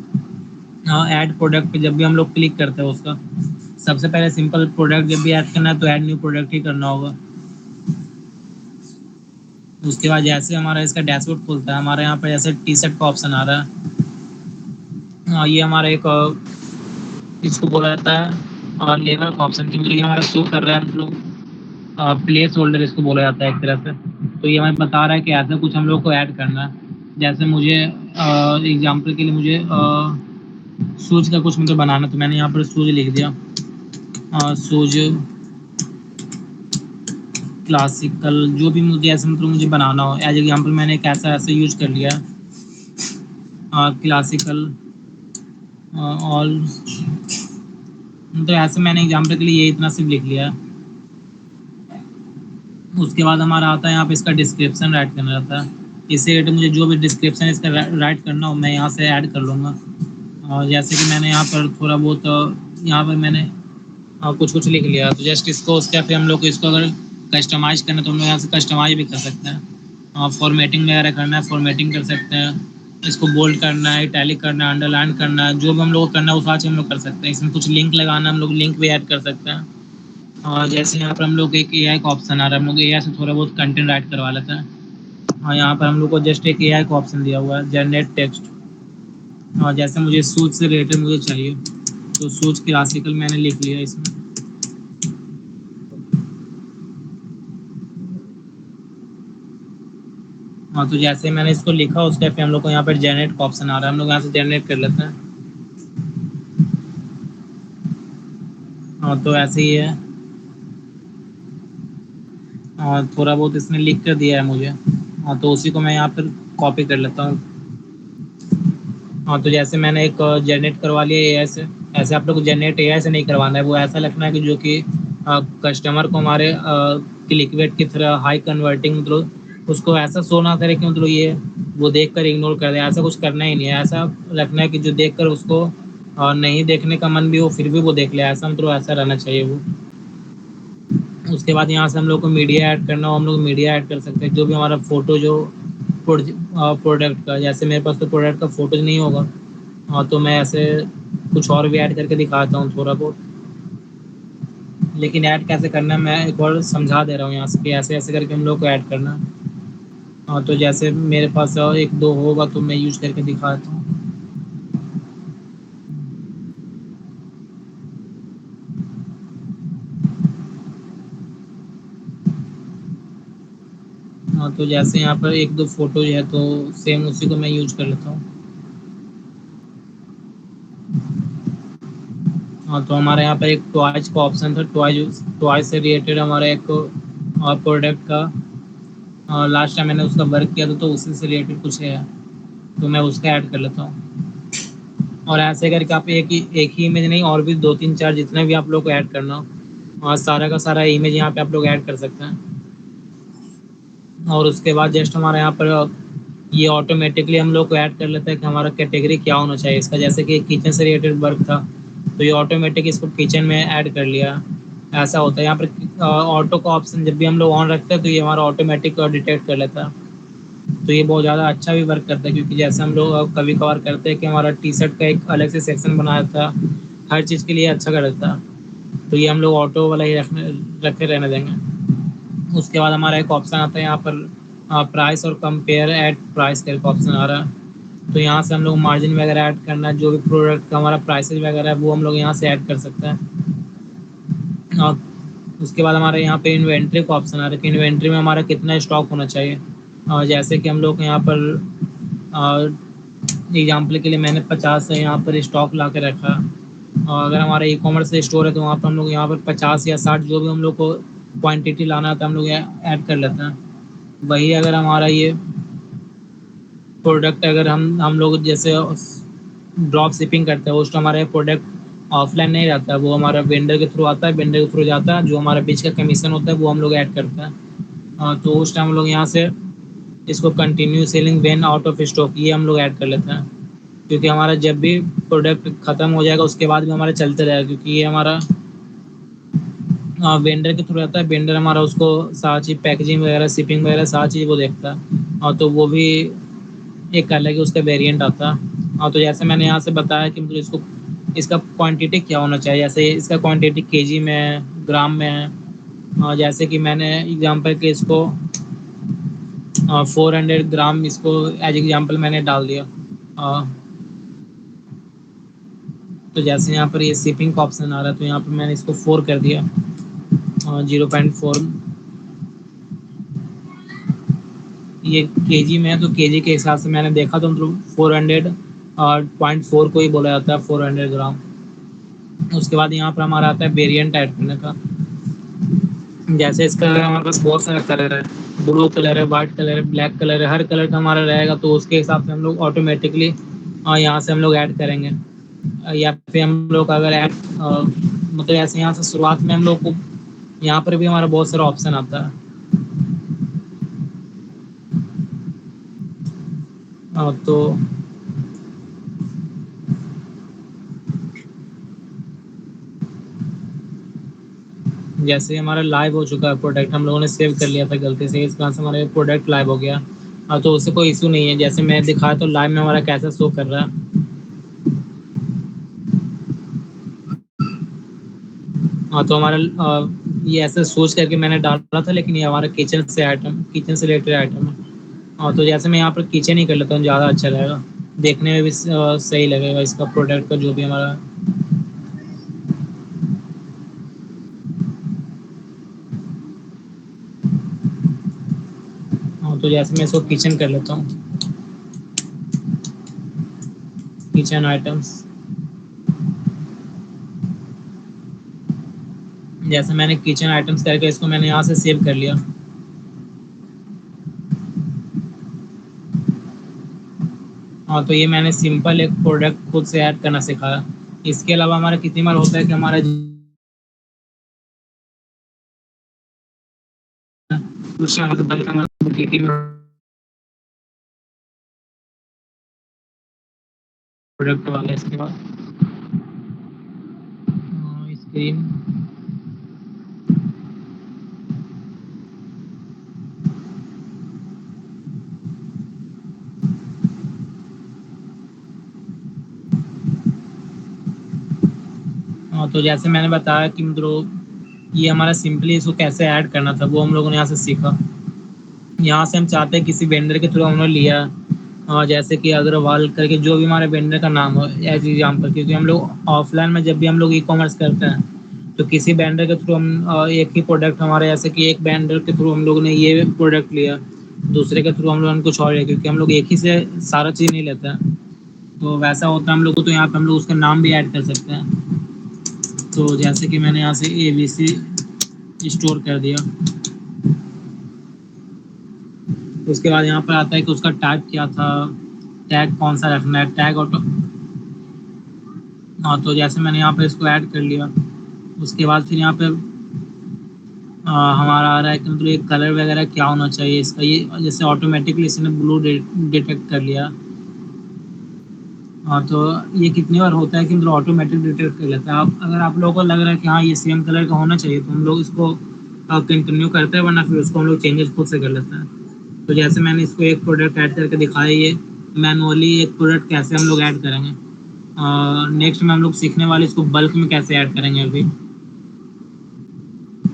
ऐड प्रोडक्ट पे जब भी हम लोग क्लिक करते हैं उसका, सबसे पहले सिंपल प्रोडक्ट जब भी ऐड करना है तो ऐड न्यू प्रोडक्ट ही करना होगा। उसके बाद जैसे हमारा इसका डैशबोर्ड खुलता है, हमारे यहाँ पर जैसे टी शर्ट का ऑप्शन आ रहा है। ये हमारा एक इसको बोला जाता है और लेबर का ऑप्शन, क्योंकि ये हमारा शो कर रहा है हम लोग प्लेस होल्डर इसको बोला जाता है एक तरह से। तो ये हमें बता रहा है कि ऐसा कुछ हम लोग को ऐड करना है। जैसे मुझे एग्जांपल के लिए मुझे शूज का कुछ मतलब बनाना, तो मैंने यहाँ पर शूज लिख दिया, शूज क्लासिकल, जो भी मुझे ऐसे मतलब मुझे बनाना हो। एज एग्जाम्पल मैंने एक ऐसा ऐसे यूज कर लिया क्लासिकल ऑल, तो ऐसे मैंने एग्जाम्पल के लिए ये इतना सिर्फ लिख लिया। उसके बाद हमारा आता है यहाँ पे इसका डिस्क्रिप्शन राइट करना रहता है। इससे रिलेटेड मुझे जो भी डिस्क्रिप्शन इसका राइट करना हो मैं यहाँ से ऐड कर लूँगा। और जैसे कि मैंने यहाँ पर थोड़ा बहुत यहाँ पर मैंने कुछ कुछ लिख लिया, तो जस्ट इसको उसके फिर हम लोग को इसको अगर कस्टमाइज करना है तो हम लोग यहाँ से कस्टमाइज भी कर सकते हैं। फॉर्मेटिंग वगैरह करना है फॉर्मेटिंग कर सकते हैं, इसको बोल्ड करना है, इटैलिक करना है, अंडरलाइन करना है, जो भी हम लोग को करना है वो सारा चीज़ हम लोग कर सकते हैं। इसमें कुछ लिंक लगाना हम लोग लिंक भी ऐड कर सकते हैं। और जैसे यहाँ पर हम लोग एक एआई का ऑप्शन आ रहा है, हम लोग एआई से थोड़ा बहुत कंटेंट राइट करवा लेते हैं। हाँ, यहाँ पर हम लोग को जस्ट एक एआई का ऑप्शन दिया हुआ है, जनरेट टेक्स्ट। और जैसे मुझे सूज से रिलेटेड मुझे चाहिए, तो सूज क्लासिकल मैंने लिख लिया इसमें। हाँ, तो जैसे मैंने इसको लिखा उसके फिर हम लोग को यहाँ पर जनरेट का ऑप्शन आ रहा है, हम लोग यहाँ से जनरेट कर लेते हैं। हाँ, तो ऐसे ही है। थोड़ा बहुत इसने लिख कर दिया है मुझे। हाँ, तो उसी को मैं यहाँ पर कॉपी कर लेता हूँ। हाँ, तो जैसे मैंने एक जनरेट करवा लिया एआई से। ऐसे आप लोग को जनरेट एआई से नहीं करवाना है, वो ऐसा लिखना है कि जो कि कस्टमर को हमारे क्लिक वेट की तरह हाई कन्वर्टिंग, मतलब उसको ऐसा शो ना करे कि मतलब ये वो देख कर इग्नोर कर दे, ऐसा कुछ करना ही नहीं है। ऐसा रखना है कि जो देख कर उसको नहीं देखने का मन भी हो फिर भी वो देख ले, ऐसा मतलब ऐसा रहना चाहिए वो। उसके बाद यहाँ से हम लोग को मीडिया ऐड करना हो, हम लोग मीडिया ऐड कर सकते हैं। जो भी हमारा फोटो जो प्रोडक्ट का, जैसे मेरे पास तो प्रोडक्ट का फोटोज नहीं होगा, हाँ, तो मैं ऐसे कुछ और भी ऐड करके दिखाता हूँ थोड़ा बहुत। लेकिन ऐड कैसे करना है मैं एक बार समझा दे रहा हूँ यहाँ से कि ऐसे ऐसे करके हम लोग को ऐड करना है। हाँ, तो जैसे मेरे पास और एक दो होगा तो मैं यूज करके दिखाता हूँ। हाँ, तो जैसे यहाँ पर एक दो फोटो है तो सेम उसी को मैं यूज कर लेता हूँ। हाँ, तो हमारे यहाँ पर एक टॉयज का ऑप्शन था, टॉयज टॉयज से रिलेटेड हमारा एक प्रोडक्ट का लास्ट टाइम मैंने उसका वर्क किया था तो उसी से रिलेटेड कुछ है, तो मैं उसका ऐड कर लेता हूँ। और ऐसे करके आप एक ही इमेज नहीं, और भी दो तीन चार जितने भी आप लोग को ऐड करना हो, और सारा का सारा इमेज यहाँ पे आप लोग ऐड कर सकते हैं। और उसके बाद जस्ट हमारे यहाँ पर ये ऑटोमेटिकली हम लोग को ऐड कर लेता है कि हमारा कैटेगरी क्या होना चाहिए इसका। जैसे कि किचन से रिलेटेड वर्क था तो ये ऑटोमेटिक इसको किचन में ऐड कर लिया। ऐसा होता है यहाँ पर ऑटो का ऑप्शन जब भी हम लोग ऑन रखते हैं तो ये हमारा ऑटोमेटिक डिटेक्ट कर लेता है। तो ये बहुत ज़्यादा अच्छा भी वर्क करता है, क्योंकि जैसे हम लोग कभी कभार करते हैं कि हमारा टी शर्ट का एक अलग से सेक्शन बनाया था, हर चीज़ के लिए अच्छा कर देता है। तो ये हम लोग ऑटो वाला ही रखे रहने देंगे। उसके बाद हमारा एक ऑप्शन आता है यहाँ पर प्राइस और कंपेयर एट प्राइस का एक ऑप्शन आ रहा है। तो यहाँ से हम लोग मार्जिन वगैरह ऐड करना है, जो भी प्रोडक्ट का हमारा प्राइसेस वगैरह है वो हम लोग यहाँ से ऐड कर सकते हैं। और उसके बाद हमारे यहाँ पे इन्वेंट्री का ऑप्शन आ रहा है कि इन्वेंट्री में हमारा कितना स्टॉक होना चाहिए। जैसे कि हम लोग यहाँ पर एग्जाम्पल के लिए मैंने 50 से यहाँ पर स्टॉक ला के रखा। और अगर हमारा ई कॉमर्स स्टोर है तो वहाँ पर हम लोग यहाँ पर 50 या 60 जो भी हम लोग को क्वांटिटी लाना है तो हम लोग ऐड कर लेते हैं। वही अगर हमारा ये प्रोडक्ट अगर हम लोग जैसे ड्रॉप शिपिंग करते हैं उस टाइम हमारा प्रोडक्ट ऑफलाइन नहीं रहता है, वो हमारा वेंडर के थ्रू आता है, वेंडर के थ्रू जाता है, जो हमारा बीच का कमीशन होता है वो हम लोग ऐड करते हैं। तो उस टाइम हम लोग यहाँ से इसको continue selling when out of stock ये हम लोग ऐड कर लेते हैं। क्योंकि हमारा जब भी प्रोडक्ट खत्म हो जाएगा उसके बाद भी हमारा चलते रहेगा, क्योंकि ये हमारा वेंडर के थ्रू रहता है। वेंडर हमारा उसको सारा चीज़ पैकेजिंग वगैरह शिपिंग वगैरह सारा चीज़ वो देखता है। तो वो भी एक अलग ही उसका वेरिएंट आता है। तो जैसे मैंने यहाँ से बताया कि मतलब इसको इसका क्वांटिटी क्या होना चाहिए, जैसे इसका क्वांटिटी केजी में है, ग्राम में है। जैसे कि मैंने एग्जांपल के इसको 400 ग्राम इसको एज एग्जांपल मैंने डाल दिया। अ, तो जैसे यहाँ पर ये शिपिंग का ऑप्शन आ रहा है तो यहाँ पर मैंने इसको 4 कर दिया, 0.4। ये केजी में है तो केजी के हिसाब से मैंने देखा तो मतलब 400.4 को ही बोला जाता है, 400 ग्राम। उसके बाद यहाँ पर हमारा आता है वेरिएंट ऐड करने का। जैसे इसका हमारे पास बहुत सारा कलर है, ब्लू कलर है, व्हाइट कलर है, ब्लैक कलर है, हर कलर का हमारा रहेगा तो उसके हिसाब से हम लोग ऑटोमेटिकली यहाँ से हम लोग ऐड करेंगे। या फिर हम लोग अगर ऐड मतलब ऐसे यहाँ से शुरुआत में हम लोग को यहाँ पर भी हमारा बहुत सारा ऑप्शन आता है। तो जैसे हमारा लाइव हो चुका है प्रोडक्ट, हम लोगों ने सेव कर लिया था गलती से, इस कारण से हमारा प्रोडक्ट लाइव हो गया। तो उससे कोई इशू नहीं है, जैसे मैं दिखाया तो लाइव में हमारा कैसा शो कर रहा है। तो हमारा ये ऐसे सोच करके मैंने डाला था, लेकिन ये हमारा किचन से रिलेटेड आइटम है। तो जैसे मैं यहाँ पर किचन ही कर लेता हूँ, ज़्यादा अच्छा रहेगा, देखने में भी सही लगेगा इसका प्रोडक्ट का जो भी हमारा। तो जैसे मैं इसको किचन कर लेता हूँ, किचन आइटम्स। जैसे मैंने किचन आइटम्स करके इसको मैंने यहाँ से सेव कर लिया। तो ये मैंने सिंपल एक प्रोडक्ट खुद से ऐड करना सिखाया। इसके अलावा हमारा कितनी बार होता है कि हमारा दूसरा बल्कि हमारा प्रोडक्ट वाला इसके बाद स्क्रीन। तो जैसे मैंने बताया कि मतलब ये हमारा सिंपली इसको कैसे ऐड करना था वो हम लोगों ने यहाँ से सीखा। यहाँ से हम चाहते हैं किसी वेंडर के थ्रू हमने लिया, जैसे कि अग्रवाल करके जो भी हमारे वेंडर का नाम हो एज एग्जाम्पल, क्योंकि हम लोग ऑफलाइन में जब भी हम लोग ई कॉमर्स करते हैं तो किसी वेंडर के थ्रू हम एक ही प्रोडक्ट हमारे, जैसे कि एक वेंडर के थ्रू हम लोग ने ये प्रोडक्ट लिया, दूसरे के थ्रू हम लोगों ने कुछ और लिया, क्योंकि हम लोग एक ही से सारा चीज़ नहीं लेते हैं। तो वैसा होता है हम लोग को, तो यहाँ पे हम लोग उसका नाम भी ऐड कर सकते हैं। तो जैसे कि मैंने यहाँ से ABC स्टोर कर दिया। उसके बाद यहाँ पर आता है कि उसका टैग क्या था, टैग कौन सा रखना है, टैग ऑटो। हाँ, तो जैसे मैंने यहाँ पे इसको ऐड कर लिया। उसके बाद फिर यहाँ पे हमारा आ रहा है कि मतलब ये कलर वगैरह क्या होना चाहिए इसका, ये जैसे ऑटोमेटिकली इसने ब्लू डिटेक्ट कर लिया। हाँ, तो ये कितनी बार होता है कि मतलब ऑटोमेटिक डिटेक्ट कर लेता है। आप अगर आप लोगों को लग रहा है कि हाँ ये सेम कलर का होना चाहिए, तो हम लोग इसको कंटिन्यू करते हैं, वरना फिर उसको हम लोग चेंजेस खुद से कर लेते हैं। तो जैसे मैंने इसको एक प्रोडक्ट ऐड करके दिखाया, ये मैनुअली एक प्रोडक्ट कैसे हम लोग ऐड करेंगे। नेक्स्ट में हम लोग सीखने वाले इसको बल्क में कैसे ऐड करेंगे अभी।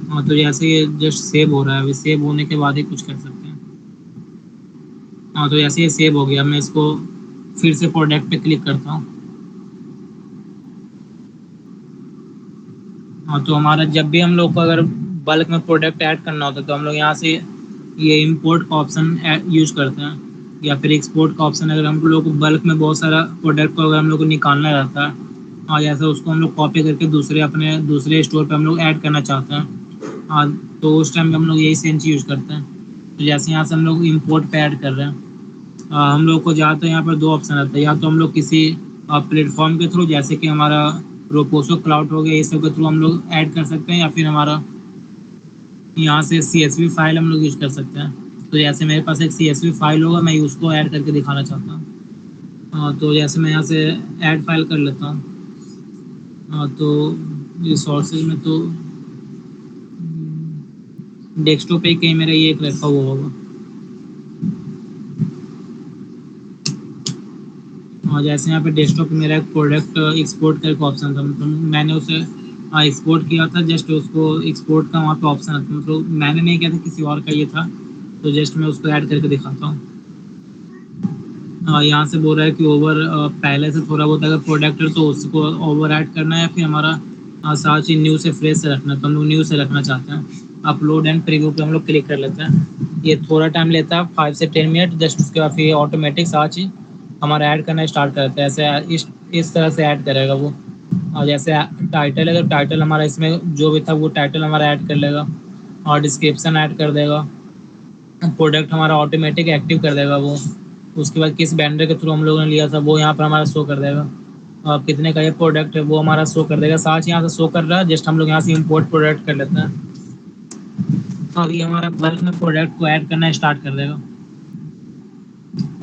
हाँ, तो जैसे ये जस्ट सेव हो रहा है, अभी सेव होने के बाद ही कुछ कर सकते हैं। हाँ, तो जैसे ये सेव हो गया, मैं इसको फिर से प्रोडक्ट पे क्लिक करता हूँ। हाँ, तो हमारा जब भी हम लोग को अगर बल्क में प्रोडक्ट ऐड करना होता है तो हम लोग यहाँ से ये इंपोर्ट का ऑप्शन यूज करते हैं, या फिर एक्सपोर्ट का ऑप्शन। अगर हम लोग को बल्क में बहुत सारा प्रोडक्ट को अगर हम लोग को निकालना रहता है, और जैसे उसको हम लोग कॉपी करके दूसरे स्टोर पे हम लोग ऐड करना चाहते हैं, तो उस टाइम हम लोग यही सेम चीज़ यूज़ करते हैं। तो जैसे यहाँ से हम लोग इम्पोर्ट पे ऐड कर रहे हैं, हम लोग को ज़्यादातर यहाँ पर दो ऑप्शन आता है, या तो हम लोग किसी प्लेटफॉर्म के थ्रू, जैसे कि हमारा रोपोसो क्लाउड हो गया, ये सब के थ्रू हम लोग ऐड कर सकते हैं, या फिर हमारा यहाँ से CSV फाइल हम लोग यूज कर सकते हैं। तो जैसे मेरे पास एक CSV फाइल होगा, मैं उसको ऐड करके दिखाना चाहता हूँ। तो जैसे मैं यहाँ से ऐड फाइल कर लेता हूँ। तो रिसोर्सेज में तो डेस्कटॉप पे कहीं मेरा ये एक रखा हुआ होगा। और जैसे यहाँ पे डेस्कटॉप पे मेरा एक प्रोडक्ट एक्सपोर्ट करके ऑप्शन था, मतलब मैंने उसे एक्सपोर्ट किया था, जस्ट उसको एक्सपोर्ट का वहाँ पे ऑप्शन आता है, मतलब मैंने नहीं किया था, किसी और का ये था। तो जस्ट मैं उसको ऐड करके दिखाता हूँ। यहाँ से बोल रहा है कि ओवर पहले से थोड़ा बहुत अगर प्रोडक्ट है तो उसको ओवर ऐड करना है, या फिर हमारा सारा चीज़ न्यू से फ्रेश से रखना है, तो हम लोग न्यू से रखना चाहते हैं। अपलोड एंड प्रीव्यू पे हम लोग क्लिक कर लेते हैं। ये थोड़ा टाइम लेता है, 5 से 10 मिनट, जस्ट उसके बाद फिर ऑटोमेटिक सारा चीज़ हमारा ऐड करना स्टार्ट करता है। ऐसे इस तरह से ऐड करेगा वो। और जैसे टाइटल है तो टाइटल हमारा इसमें जो भी था वो टाइटल हमारा ऐड कर लेगा, और डिस्क्रिप्शन ऐड कर देगा। प्रोडक्ट हमारा ऑटोमेटिक एक्टिव कर देगा वो। उसके बाद किस वेंडर के थ्रू हम लोगों ने लिया था वो यहाँ पर हमारा शो कर देगा। और कितने का ये प्रोडक्ट है वो हमारा शो कर देगा, साथ ही यहाँ से शो कर रहा है। जस्ट हम लोग यहाँ से इम्पोर्ट प्रोडक्ट कर लेते हैं, तो अभी हमारा बल्क में प्रोडक्ट को ऐड करना स्टार्ट कर देगा।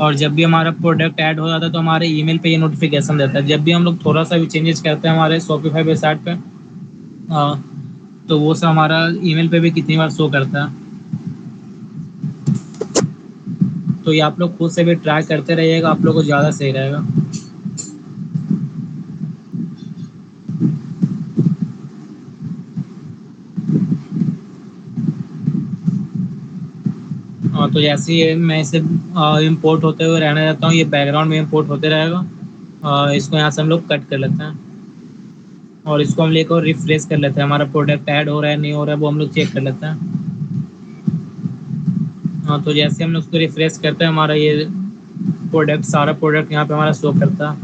और जब भी हमारा प्रोडक्ट ऐड हो जाता है तो हमारे ईमेल पे ये नोटिफिकेशन देता है। जब भी हम लोग थोड़ा सा भी चेंजेस करते हैं हमारे शॉपिफाई वेबसाइट पे, तो वो सब हमारा ईमेल पे भी कितनी बार शो करता है। तो ये आप लोग खुद से भी ट्राई करते रहिएगा, आप लोग को ज़्यादा सही रहेगा। हाँ, तो जैसे ही मैं इसे इंपोर्ट होते हुए रहने देता हूँ, ये बैकग्राउंड में इंपोर्ट होते रहेगा। इसको यहाँ से हम लोग कट कर लेते हैं, और इसको हम लेकर रिफ्रेश कर लेते हैं, हमारा प्रोडक्ट ऐड हो रहा है नहीं हो रहा है वो हम लोग चेक कर लेते हैं। हाँ, तो जैसे हम उसको रिफ्रेश करते हैं, हमारा ये प्रोडक्ट सारा प्रोडक्ट यहाँ पे हमारा शो करता है।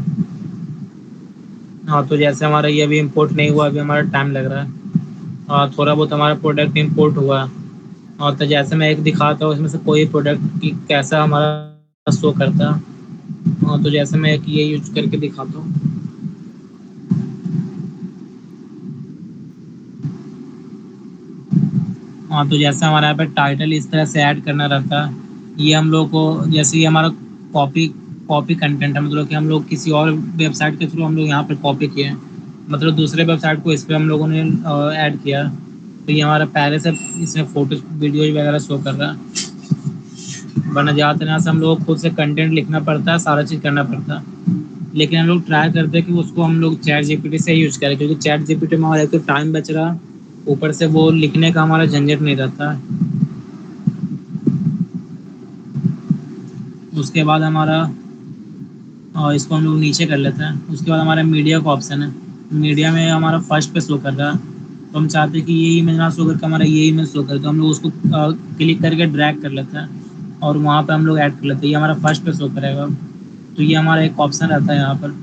हाँ, तो जैसे हमारा ये अभी इंपोर्ट नहीं हुआ, अभी हमारा टाइम लग रहा है। थोड़ा बहुत हमारा प्रोडक्ट इंपोर्ट हुआ है। और तो जैसे मैं एक दिखाता हूँ इसमें से कोई प्रोडक्ट की कैसा हमारा शो करता है। तो जैसे मैं एक ये यूज करके दिखाता हूँ। हाँ, तो जैसे हमारे यहाँ पे टाइटल इस तरह से ऐड करना रहता है। ये हम लोग को, जैसे ये हमारा कॉपी कॉपी कंटेंट है, मतलब कि हम लोग किसी और वेबसाइट के थ्रू हम लोग यहाँ पे कॉपी किए हैं, मतलब दूसरे वेबसाइट को इस पर हम लोगों ने ऐड किया। तो ये हमारा पहले से इसमें फोटो वीडियो वगैरह शो कर रहा है। वरना ज़्यादातर यहाँ से हम लोग खुद से कंटेंट लिखना पड़ता है, सारा चीज़ करना पड़ता है। लेकिन हम लोग ट्राई करते हैं कि उसको हम लोग चैट जीपीटी से यूज़ करें, क्योंकि चैट जीपीटी में हमारा एक तो टाइम बच रहा है, ऊपर से वो लिखने का हमारा झंझट नहीं रहता है। उसके बाद हमारा इसको हम लोग नीचे कर लेते हैं। उसके बाद हमारा मीडिया का ऑप्शन है। मीडिया में हमारा फर्स्ट पे शो कर रहा है, तो हम चाहते हैं कि ये इमेज ना शो करके हमारा ये इमेज शो करे, तो हम लोग उसको क्लिक करके ड्रैग कर लेते हैं और वहाँ पे हम लोग ऐड कर लेते हैं। ये हमारा फर्स्ट पे शो करेगा, तो ये हमारा एक ऑप्शन रहता है यहाँ पर।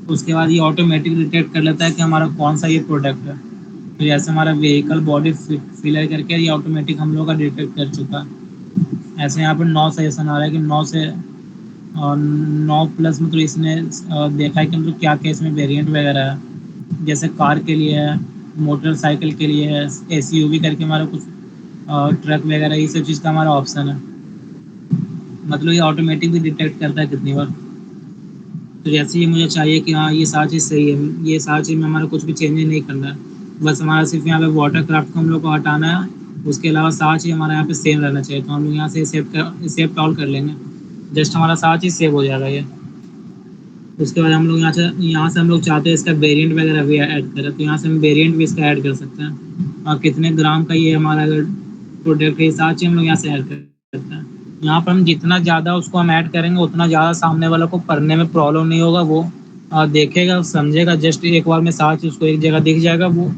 उसके बाद ये ऑटोमेटिक डिटेक्ट कर लेता है कि हमारा कौन सा ये प्रोडक्ट है। तो जैसे हमारा व्हीकल बॉडी फिलर करके ये ऑटोमेटिक हम लोग का डिटेक्ट कर चुका है। ऐसे यहाँ पर 9 सजेशन आ रहा है कि 9 से और 9 प्लस मतलब इसने देखा है कि मतलब क्या क्या इसमें वेरिएंट वगैरह है। जैसे कार के लिए है, मोटरसाइकिल के लिए है, एसयूवी करके हमारा कुछ ट्रक वगैरह ये सब चीज़ का हमारा ऑप्शन है। मतलब ये ऑटोमेटिक भी डिटेक्ट करता है कितनी बार। तो जैसे ही मुझे चाहिए कि हाँ ये सारी चीज़ सही है, ये सारी चीज़ में हमारा कुछ भी चेंजेस नहीं करना है, बस हमारा सिर्फ यहाँ पे वाटर क्राफ्ट को हम लोग को हटाना है। उसके अलावा सारी चीज़ हमारा यहाँ पे सेम रहना चाहिए, तो हम लोग यहाँ से सेव ऑल कर लेंगे। जस्ट हमारा सारी चीज़ सेव हो जाएगा ये। उसके बाद हम लोग यहाँ से हम लोग चाहते हैं इसका वेरिएंट वगैरह भी ऐड करें, तो यहाँ से हम वेरिएंट भी इसका ऐड कर सकते हैं। और कितने ग्राम का ये हमारा अगर प्रोडक्ट है, सारी चीज़ हम लोग यहाँ से ऐड कर सकते हैं। यहाँ पर हम जितना ज़्यादा उसको हम ऐड करेंगे उतना ज़्यादा सामने वालों को पढ़ने में प्रॉब्लम नहीं होगा। वो देखेगा समझेगा, जस्ट एक बार में सारा चीज़ उसको एक जगह दिख जाएगा, वो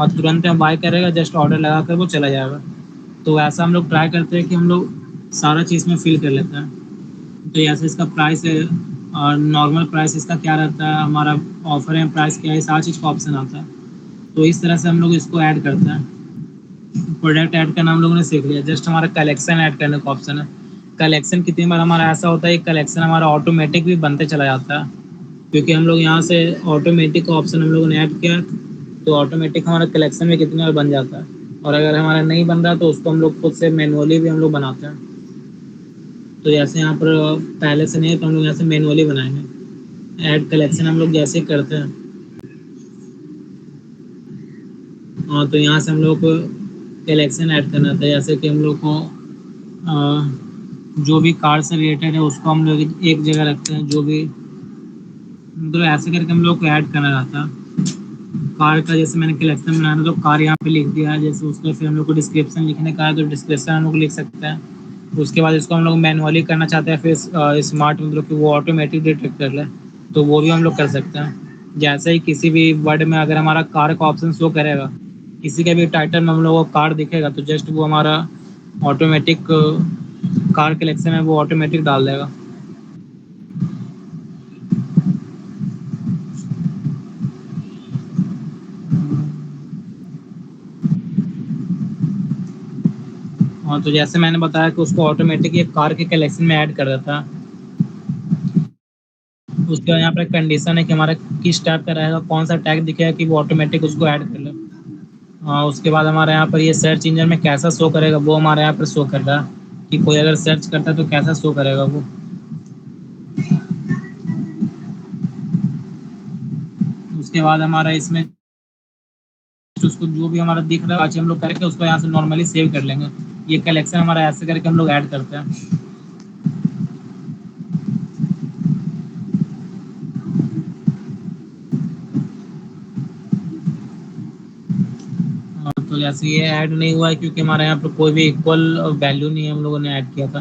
तुरंत में बाय करेगा, जस्ट ऑर्डर लगा कर वो चला जाएगा। तो ऐसा हम लोग ट्राई करते हैं कि हम लोग सारा चीज़ में फिल कर लेते हैं। तो ऐसे इसका प्राइस है, और नॉर्मल प्राइस इसका क्या रहता है, हमारा ऑफर है प्राइस क्या है, सारी चीज़ का ऑप्शन आता है। तो इस तरह से हम लोग इसको ऐड करते हैं। प्रोडक्ट ऐड करना हम लोगों ने सीख लिया, जस्ट हमारा कलेक्शन ऐड करने का ऑप्शन है। कलेक्शन कितनी बार हमारा ऐसा होता है कि कलेक्शन हमारा ऑटोमेटिक भी बनते चला जाता है, क्योंकि हम लोग यहाँ से ऑटोमेटिक का ऑप्शन हम लोगों ने ऐड किया, तो ऑटोमेटिक हमारा कलेक्शन में कितनी बार बन जाता है। और अगर हमारा नहीं बन रहा तो उसको हम लोग खुद से मैनुअली भी हम लोग बनाते हैं। तो जैसे यहाँ पर पहले से नहीं है तो हम लोग यहाँ से मैनुअली बनाएंगे। ऐड कलेक्शन हम लोग जैसे करते हैं, और तो यहाँ से हम लोग को कलेक्शन ऐड करना था। जैसे कि हम लोग को जो भी कार से रिलेटेड है उसको हम लोग एक जगह रखते हैं, जो भी मतलब ऐसे करके हम लोग को ऐड करना रहता है। कार का जैसे मैंने कलेक्शन बनाना तो कार यहाँ पे लिख दिया है, जैसे उसका फिर हम लोग को डिस्क्रिप्शन लिखने का है तो डिस्क्रिप्शन हम लोग लिख सकते हैं। उसके बाद इसको हम लोग मैनुअली करना चाहते हैं, फिर स्मार्ट मतलब कि वो ऑटोमेटिक डिटेक्ट कर ले, तो वो भी हम लोग कर सकते हैं। जैसे ही किसी भी वर्ड में अगर हमारा कार का ऑप्शन शो करेगा, किसी के भी टाइटल में हम लोग को कार दिखेगा, तो जस्ट वो हमारा ऑटोमेटिक कार कलेक्शन है वो ऑटोमेटिक डाल देगा। हाँ, तो जैसे मैंने बताया कि उसको ऑटोमेटिक एक कार के कलेक्शन में ऐड कर देता है। उसके बाद यहाँ पर कंडीशन है कि हमारा किस टाइप का रहेगा, कौन सा टैग दिखेगा कि वो ऑटोमेटिक उसको ऐड कर ले। उसके बाद हमारे यहाँ पर ये सर्च इंजन में कैसा शो करेगा वो हमारे यहाँ पर शो कर रहा है, कि कोई अगर सर्च करता है तो कैसा शो करेगा वो। उसके बाद हमारा इसमें उसको जो भी हमारा दिख रहा है आज हम लोग करके उसको यहाँ से नॉर्मली सेव कर लेंगे। ये कलेक्शन हमारा ऐसे करके हम लोग ऐड करते हैं। तो जैसे ये ऐड नहीं हुआ है क्योंकि हमारे यहाँ पर कोई भी इक्वल वैल्यू नहीं है, हम लोगों ने ऐड किया था।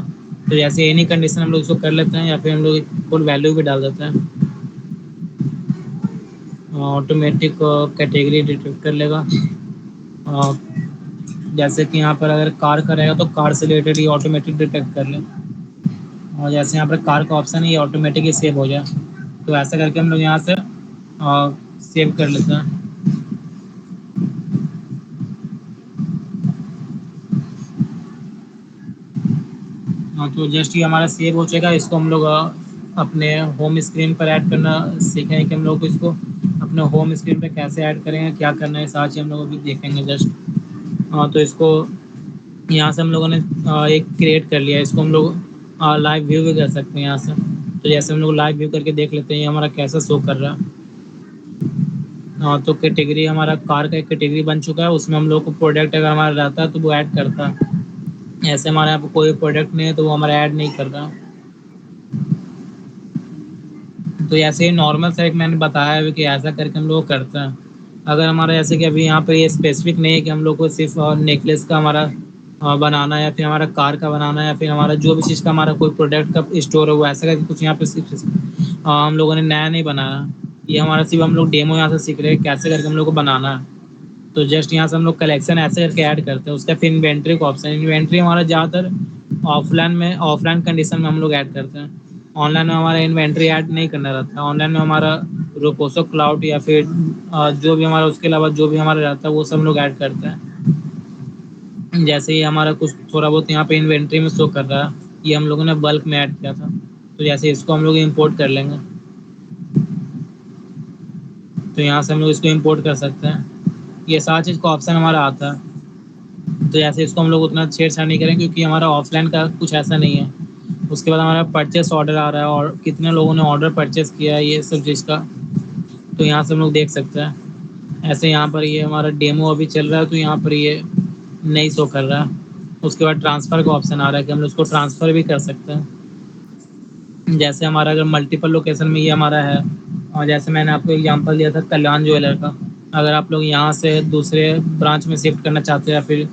तो जैसे एनी कंडीशन हम लोग इसको कर लेते हैं या फिर हम लोग इक्वल वैल्यू भी डाल देते हैं, ऑटोमेटिक कैटेगरी डिटेक्ट कर लेगा। अ, जैसे कि यहाँ पर अगर कार का रहेगा तो कार से रिलेटेड ये ऑटोमेटिक डिटेक्ट कर ले, और जैसे यहाँ पर कार का ऑप्शन है ये ऑटोमेटिक ही सेव हो जाए। तो ऐसा करके हम लोग यहाँ से सेव कर लेते हैं। हाँ, तो जस्ट ये हमारा सेव हो जाएगा। इसको हम लोग अपने होम स्क्रीन पर ऐड करना सीखेंगे कि हम लोग इसको अपने होम स्क्रीन पे कैसे ऐड करेंगे, क्या करना है, साथ ही हम लोग अभी देखेंगे जस्ट। तो इसको यहाँ से हम लोगों ने एक क्रिएट कर लिया, इसको हम लोग लाइव व्यू भी कर सकते हैं यहाँ से। तो जैसे हम लोग लाइव व्यू करके देख लेते हैं ये हमारा कैसा शो कर रहा है। तो कैटेगरी हमारा कार का एक कैटेगरी बन चुका है, उसमें हम लोग को प्रोडक्ट अगर हमारा रहता है तो वो ऐड करता है। ऐसे हमारे यहाँ पे कोई प्रोडक्ट नहीं है तो वो हमारा ऐड नहीं कर रहा। तो ऐसे ही नॉर्मल सा एक मैंने बताया है कि ऐसा करके हम लोग करते हैं। अगर हमारा जैसे कि अभी यहाँ पर ये स्पेसिफिक नहीं है कि हम लोग को सिर्फ नेकलेस का हमारा बनाना है, या फिर हमारा कार का बनाना है, या फिर हमारा जो भी चीज़ का हमारा कोई प्रोडक्ट का स्टोर है, वो ऐसा करके कुछ यहाँ पे सिर्फ हम लोगों ने नया नहीं बनाया। ये हमारा सिर्फ हम लोग डेमो यहाँ से सीख रहे हैं कैसे करके हम लोग को बनाना है। तो जस्ट यहाँ से हम लोग कलेक्शन ऐसे करके ऐड करते हैं। उसका फिर इन्वेंट्री का ऑप्शन, इन्वेंट्री हमारा ज़्यादातर ऑफलाइन कंडीशन में हम लोग ऐड करते हैं। ऑनलाइन में हमारा इन्वेंट्री ऐड नहीं करना रहता है। ऑनलाइन में हमारा रोपोसो क्लाउड या फिर जो भी हमारा उसके अलावा जो भी हमारा रहता है वो सब हम लोग ऐड करते हैं। जैसे ही हमारा कुछ थोड़ा बहुत यहाँ पे इन्वेंट्री में शो कर रहा है, ये हम लोगों ने बल्क में ऐड किया था, तो जैसे इसको हम लोग इंपोर्ट कर लेंगे, तो यहाँ से हम लोग इसको इंपोर्ट कर सकते हैं। ये सारा चीज़ का ऑप्शन हमारा आता है। तो जैसे इसको हम लोग उतना छेड़छाड़ नहीं करेंगे क्योंकि हमारा ऑफलाइन का कुछ ऐसा नहीं है। उसके बाद हमारा परचेस ऑर्डर आ रहा है और कितने लोगों ने ऑर्डर परचेस किया है ये सब चीज़ का, तो यहाँ से हम लोग देख सकते हैं। ऐसे यहाँ पर ये हमारा डेमो अभी चल रहा है, तो यहाँ पर ये नहीं शो कर रहा है। उसके बाद ट्रांसफ़र का ऑप्शन आ रहा है कि हम लोग उसको ट्रांसफ़र भी कर सकते हैं। जैसे हमारा अगर मल्टीपल लोकेशन में ये हमारा है, और जैसे मैंने आपको एग्जांपल दिया था कल्याण ज्वेलर का, अगर आप लोग यहाँ से दूसरे ब्रांच में शिफ्ट करना चाहते हैं या फिर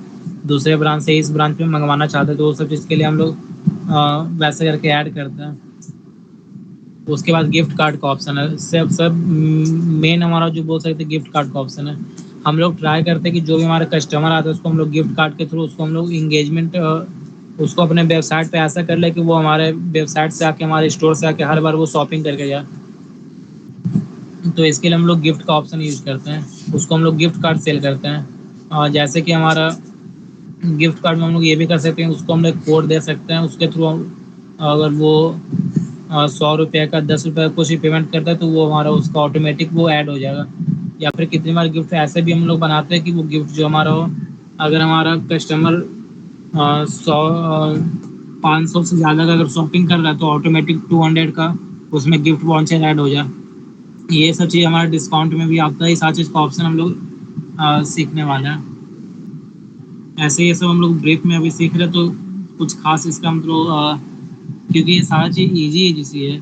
दूसरे ब्रांच से इस ब्रांच में मंगवाना चाहते हैं, तो वो सब चीज़ के लिए हम लोग वैसे करके ऐड करते हैं। उसके बाद गिफ्ट कार्ड का ऑप्शन है। सब मेन हमारा जो बोल सकते हैं गिफ्ट कार्ड का ऑप्शन है। हम लोग ट्राई करते हैं कि जो भी हमारा कस्टमर आता है उसको हम लोग गिफ्ट कार्ड के थ्रू उसको हम लोग इंगेजमेंट उसको अपने वेबसाइट पे ऐसा कर ले कि वो हमारे वेबसाइट से आके हमारे स्टोर से आके हर बार वो शॉपिंग करके जाए। तो इसके लिए हम लोग गिफ्ट का ऑप्शन यूज करते हैं, उसको हम लोग गिफ्ट कार्ड सेल करते हैं। जैसे कि हमारा गिफ्ट कार्ड में हम लोग ये भी कर सकते हैं, उसको हम लोग कोड दे सकते हैं, उसके थ्रू अगर वो 100 रुपये का 10 रुपये का कुछ भी पेमेंट करता है तो वो हमारा उसका ऑटोमेटिक वो ऐड हो जाएगा। या फिर कितनी बार गिफ्ट ऐसे भी हम लोग बनाते हैं कि वो गिफ्ट जो हमारा हो, अगर हमारा कस्टमर 500 से ज़्यादा का अगर शॉपिंग कर रहा है तो ऑटोमेटिक 200 का उसमें गिफ्ट वाउचर ऐड हो जाए। ये सब चीज़ हमारे डिस्काउंट में भी आता है। ये सारी चीज़ का ऑप्शन हम लोग सीखने वाले हैं। ऐसे ये सब हम लोग ब्रीफ में अभी सीख रहे हैं, तो कुछ खास इसका हम लोग क्योंकि ये सारा चीज़ ईजी है जिससे है।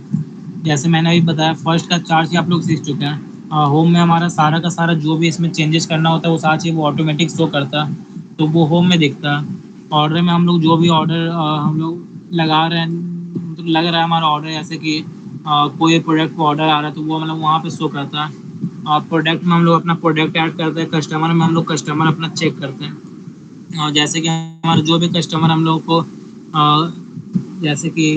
जैसे मैंने अभी बताया फर्स्ट का 4 चीज़ आप लोग सीख चुके हैं। होम में हमारा सारा का सारा जो भी इसमें चेंजेस करना होता है वो सारा चीज़ वो ऑटोमेटिक शो करता है, तो वो होम में दिखता है। ऑर्डर में हम लोग जो भी ऑर्डर हम लोग लगा रहे हैं, मतलब लग रहा है हमारा ऑर्डर, जैसे कि कोई प्रोडक्ट को ऑर्डर आ रहा है तो वो मतलब वहाँ पे शो करता है। और प्रोडक्ट में हम लोग अपना प्रोडक्ट ऐड करते हैं, कस्टमर में हम लोग कस्टमर अपना चेक करते हैं। और जैसे कि हमारा जो भी कस्टमर हम लोग को जैसे कि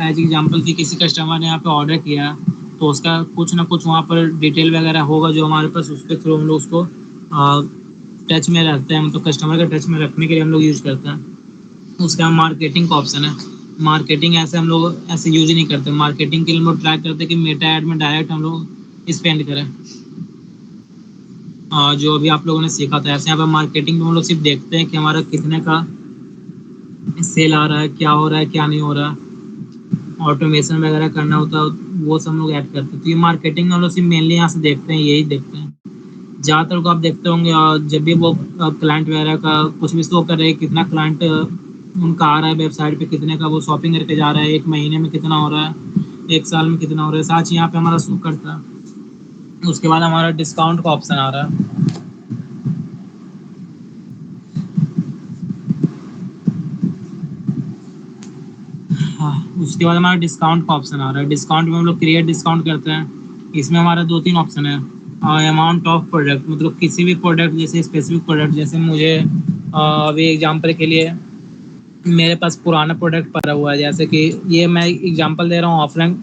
एज एग्जांपल कि किसी कस्टमर ने यहाँ पे ऑर्डर किया, तो उसका कुछ ना कुछ वहाँ पर डिटेल वगैरह होगा जो हमारे पास, उसके थ्रू हम लोग उसको टच में रखते हैं, मतलब कस्टमर का टच में रखने के लिए हम लोग यूज़ करते हैं। उसका मार्केटिंग का ऑप्शन है। मार्केटिंग ऐसे हम लोग ऐसे यूज नहीं करते। मार्केटिंग के लिए हम लोग ट्राई करते हैं कि मेटा ऐड में डायरेक्ट हम लोग स्पेंड करें। जो अभी आप लोगों ने सीखा था, ऐसे यहाँ पर मार्केटिंग में हम लोग सिर्फ देखते हैं कि हमारा कितने का सेल आ रहा है, क्या हो रहा है क्या नहीं हो रहा है। ऑटोमेशन वगैरह करना होता है वो सब हम लोग ऐड करते हैं। तो ये मार्केटिंग में हम लोग सिर्फ मेनली यहाँ से देखते हैं, यही देखते हैं। ज़्यादातर को आप देखते होंगे जब भी वो क्लाइंट वगैरह का कुछ भी शो कर रहे हैं, कितना क्लाइंट उनका आ रहा है वेबसाइट पे, कितने का वो शॉपिंग करके जा रहा है, एक महीने में कितना हो रहा है, एक साल में कितना हो रहा है, साथ ही यहाँ पे हमारा शो करता है। उसके बाद हमारा डिस्काउंट का ऑप्शन आ रहा है। हाँ, उसके बाद हमारा डिस्काउंट का ऑप्शन आ रहा है। डिस्काउंट में हम लोग क्रिएट डिस्काउंट करते हैं। इसमें हमारा 2-3 ऑप्शन है। अमाउंट ऑफ प्रोडक्ट, मतलब किसी भी प्रोडक्ट, जैसे स्पेसिफिक प्रोडक्ट, जैसे मुझे अभी एग्जांपल के लिए मेरे पास पुराना प्रोडक्ट पड़ा हुआ है, जैसे कि ये मैं एग्जांपल दे रहा हूँ ऑफलाइन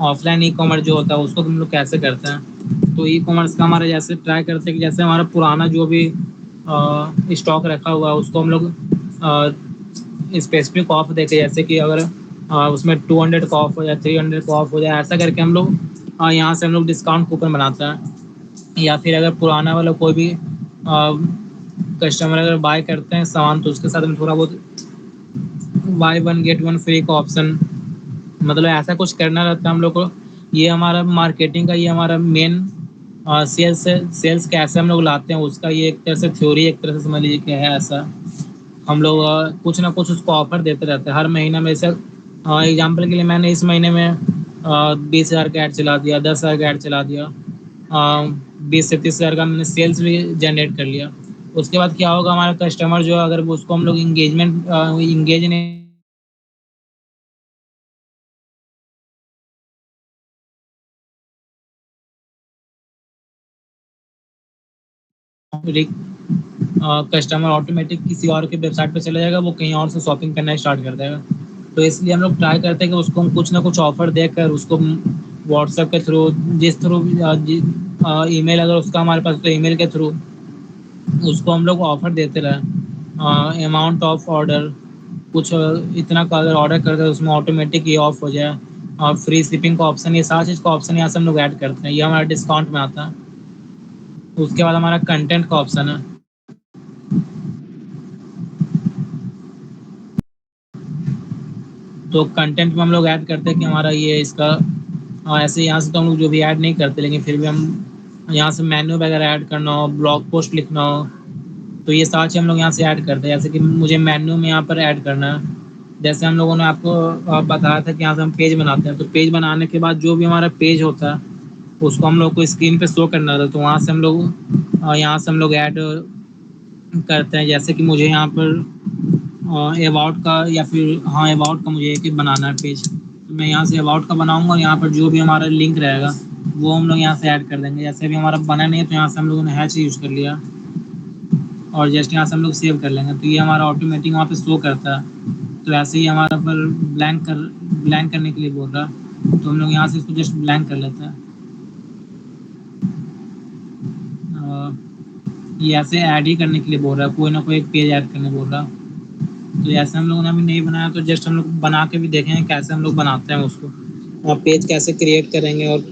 ऑफलाइन ई कॉमर्स जो होता है उसको हम लोग कैसे करते हैं। तो ई कॉमर्स का हमारा जैसे ट्राई करते हैं कि जैसे हमारा पुराना जो भी स्टॉक रखा हुआ है उसको हम लोग स्पेसिफिक ऑफ देते, जैसे कि अगर उसमें 200 का ऑफ हो जाए, 300 का ऑफ हो जाए, ऐसा करके हम लोग यहाँ से हम लोग डिस्काउंट कूपन बनाते हैं। या फिर अगर पुराना वाला कोई भी कस्टमर अगर बाय करते हैं सामान, तो उसके साथ हम थोड़ा बहुत by one get one free का ऑप्शन, मतलब ऐसा कुछ करना रहता है हम लोग को। ये हमारा मार्केटिंग का, ये हमारा मेन सेल्स कैसे हम लोग लाते हैं उसका ये एक तरह से थ्योरी, एक तरह से समझ लीजिए कि है ऐसा। हम लोग कुछ ना कुछ उसको ऑफर देते रहते हैं हर महीना में से। एग्जाम्पल के लिए मैंने इस महीने में 20,000 का ऐड चला दिया, 10,000 का ऐड चला दिया, 20 से 30 हज़ार का मैंने सेल्स भी जनरेट कर लिया। उसके बाद क्या होगा, हमारा कस्टमर जो है अगर उसको हम लोग इंगेज नहीं कस्टमर ऑटोमेटिक किसी और के वेबसाइट पे चला जाएगा, वो कहीं और से शॉपिंग करना स्टार्ट कर देगा। तो इसलिए हम लोग ट्राई करते हैं कि उसको हम कुछ ना कुछ ऑफर देकर उसको व्हाट्सएप के थ्रू, जिस थ्रू ईमेल अगर उसका हमारे पास तो ईमेल के थ्रू उसको हम लोग ऑफर देते रहे, अमाउंट ऑफ ऑर्डर कुछ इतना का अगर ऑर्डर करते हैं उसमें ऑटोमेटिक ये ऑफ हो जाए, और फ्री शिपिंग का ऑप्शन, ये सारा चीज़ का ऑप्शन यहाँ से हम लोग ऐड करते हैं, ये हमारा डिस्काउंट में आता है। उसके बाद हमारा कंटेंट का ऑप्शन है। तो कंटेंट में हम लोग ऐड करते हैं कि हमारा ये इसका ऐसे यहाँ से तो हम लोग जो भी ऐड नहीं करते, लेकिन फिर भी हम यहाँ से मेन्यू वगैरह ऐड करना हो, ब्लॉग पोस्ट लिखना हो, तो ये सारा चीज़ हम लोग यहाँ से ऐड करते हैं। जैसे कि मुझे मेन्यू में यहाँ पर ऐड करना है, जैसे हम लोगों ने आपको बताया था कि यहाँ से हम पेज बनाते हैं, तो पेज बनाने के बाद जो भी हमारा पेज होता है उसको हम लोग को स्क्रीन पे शो करना था, तो वहाँ से हम लोग यहाँ से हम लोग ऐड करते हैं। जैसे कि मुझे यहाँ पर अबाउट का या फिर हाँ अबाउट का मुझे एक बनाना है पेज, तो मैं यहाँ से अबाउट का बनाऊंगा और यहाँ पर जो भी हमारा लिंक रहेगा वो हम लोग यहाँ से ऐड कर देंगे। जैसे भी हमारा बना नहीं है तो यहाँ से हम लोगों ने हैच यूज़ कर लिया और जस्ट यहाँ से हम लोग सेव कर लेंगे, तो ये हमारा ऑटोमेटिक वहाँ पे शो करता है। तो ऐसे ही हमारा पर ब्लैंक करने के लिए बोल रहा है, तो हम लोग यहाँ से इसको जस्ट ब्लैंक कर लेते हैं। ये ऐसे ऐड ही करने के लिए बोल रहा है, कोई ना कोई एक पेज ऐड करने बोल रहा है। तो ऐसे हम लोगों ने अभी नहीं बनाया, तो जस्ट हम लोग बना के भी देखेंगे कैसे हम लोग बनाते हैं उसको, और पेज कैसे क्रिएट करेंगे, और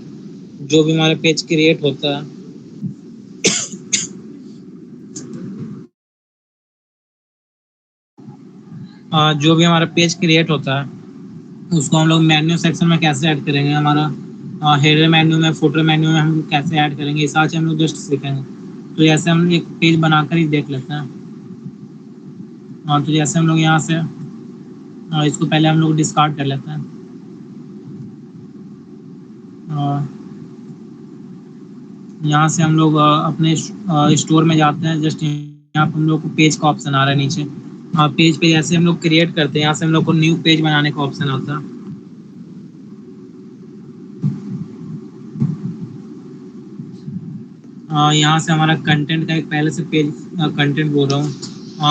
जो भी हमारा पेज क्रिएट होता है जो भी हमारा पेज क्रिएट होता है उसको हम लोग मेन्यू सेक्शन में कैसे ऐड करेंगे, हमारा हेडर मेन्यू में, फुटर मेन्यू में हम कैसे ऐड करेंगे, ये सारे हम लोग जस्ट सीखेंगे। तो जैसे हम एक पेज बनाकर ही देख लेते हैं। तो जैसे हम लोग यहाँ से इसको पहले हम लोग डिस्कार्ड कर लेते हैं। यहाँ से हम लोग अपने स्टोर में जाते हैं, जस्ट यहाँ पर हम लोग को पेज का ऑप्शन आ रहा है नीचे। पेज पे जैसे हम लोग क्रिएट करते हैं, यहाँ से हम लोग को न्यू पेज बनाने का ऑप्शन आता है। यहाँ से हमारा कंटेंट का एक पहले से पेज, कंटेंट बोल रहा हूँ,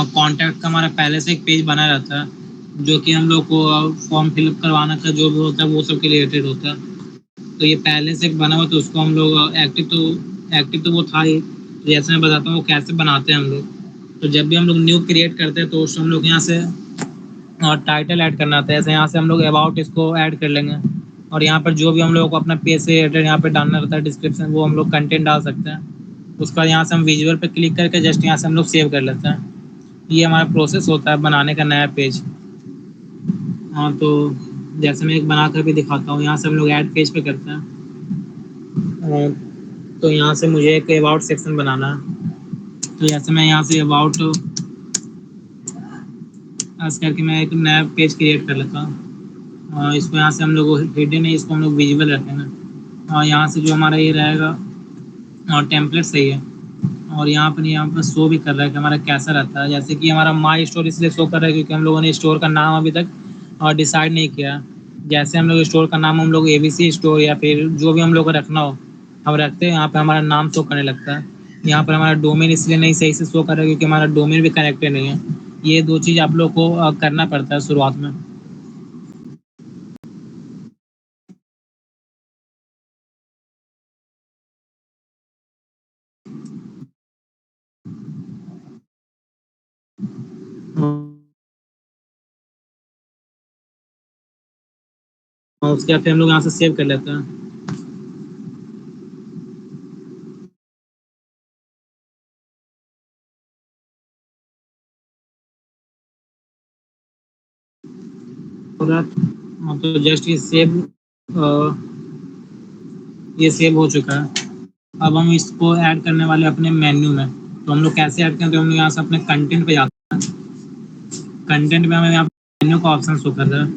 कॉन्टैक्ट का हमारा पहले से एक पेज बना रहता है, जो कि हम लोग को फॉर्म फिलअप करवाना का जो भी होता है वो सब के रिलेटेड होता है। तो ये पहले से बना हुआ, तो उसको हम लोग एक्टिव तो वो था ही, तो जैसे मैं बताता हूँ वो कैसे बनाते हैं हम लोग। तो जब भी हम लोग न्यू क्रिएट करते हैं तो उसको हम लोग यहाँ से और टाइटल ऐड करना था, ऐसे यहाँ से हम लोग अबाउट इसको ऐड कर लेंगे, और यहाँ पर जो भी हम लोग को अपना पेज से रिलेटेड यहाँ पे डालना रहता है डिस्क्रिप्शन, वो हम लोग कंटेंट डाल सकते हैं। उसके बाद यहाँ से हम विजुअल पे क्लिक करके जस्ट यहाँ से हम लोग सेव कर लेते हैं। ये हमारा प्रोसेस होता है बनाने का नया पेज। हाँ, तो जैसे मैं एक बना कर भी दिखाता हूँ, यहाँ से हम लोग ऐड पेज पे करते हैं। तो यहाँ से मुझे एक अबाउट सेक्शन बनाना है, तो जैसे मैं यहाँ से अबाउट ऐसे करके मैं एक नया पेज क्रिएट कर लेता हूँ। इसको यहाँ से हम लोग हिडन है, इसको हम लोग विजिबल रखेंगे। और यहाँ से जो हमारा ये रहेगा और टेम्पलेट सही है, और यहाँ पर शो भी कर रहा है कि हमारा कैसा रहता है। जैसे कि हमारा माई स्टोर इसलिए शो कर रहा है क्योंकि हम लोगों ने स्टोर का नाम अभी तक डिसाइड नहीं किया। जैसे हम लोग स्टोर का नाम हम लोग ABC स्टोर या फिर जो भी हम लोग को रखना हो हम रखते हैं, यहाँ पे हमारा नाम शो करने लगता है। यहाँ पर हमारा डोमेन इसलिए नहीं सही से शो कर रहा है क्योंकि हमारा डोमेन भी कनेक्टेड नहीं है। ये दो चीज़ आप लोग को करना पड़ता है शुरुआत में। और उसके बाद फिर हम लोग यहाँ से सेव कर लेते हैं। तो जस्ट ये सेव हो चुका है। अब हम इसको ऐड करने वाले अपने मेन्यू में। तो हम लोग कैसे ऐड करें, तो हम लोग यहाँ से अपने कंटेंट पे जाते हैं। कंटेंट में हमें यहाँ मेन्यू का ऑप्शन शो कर रहा है।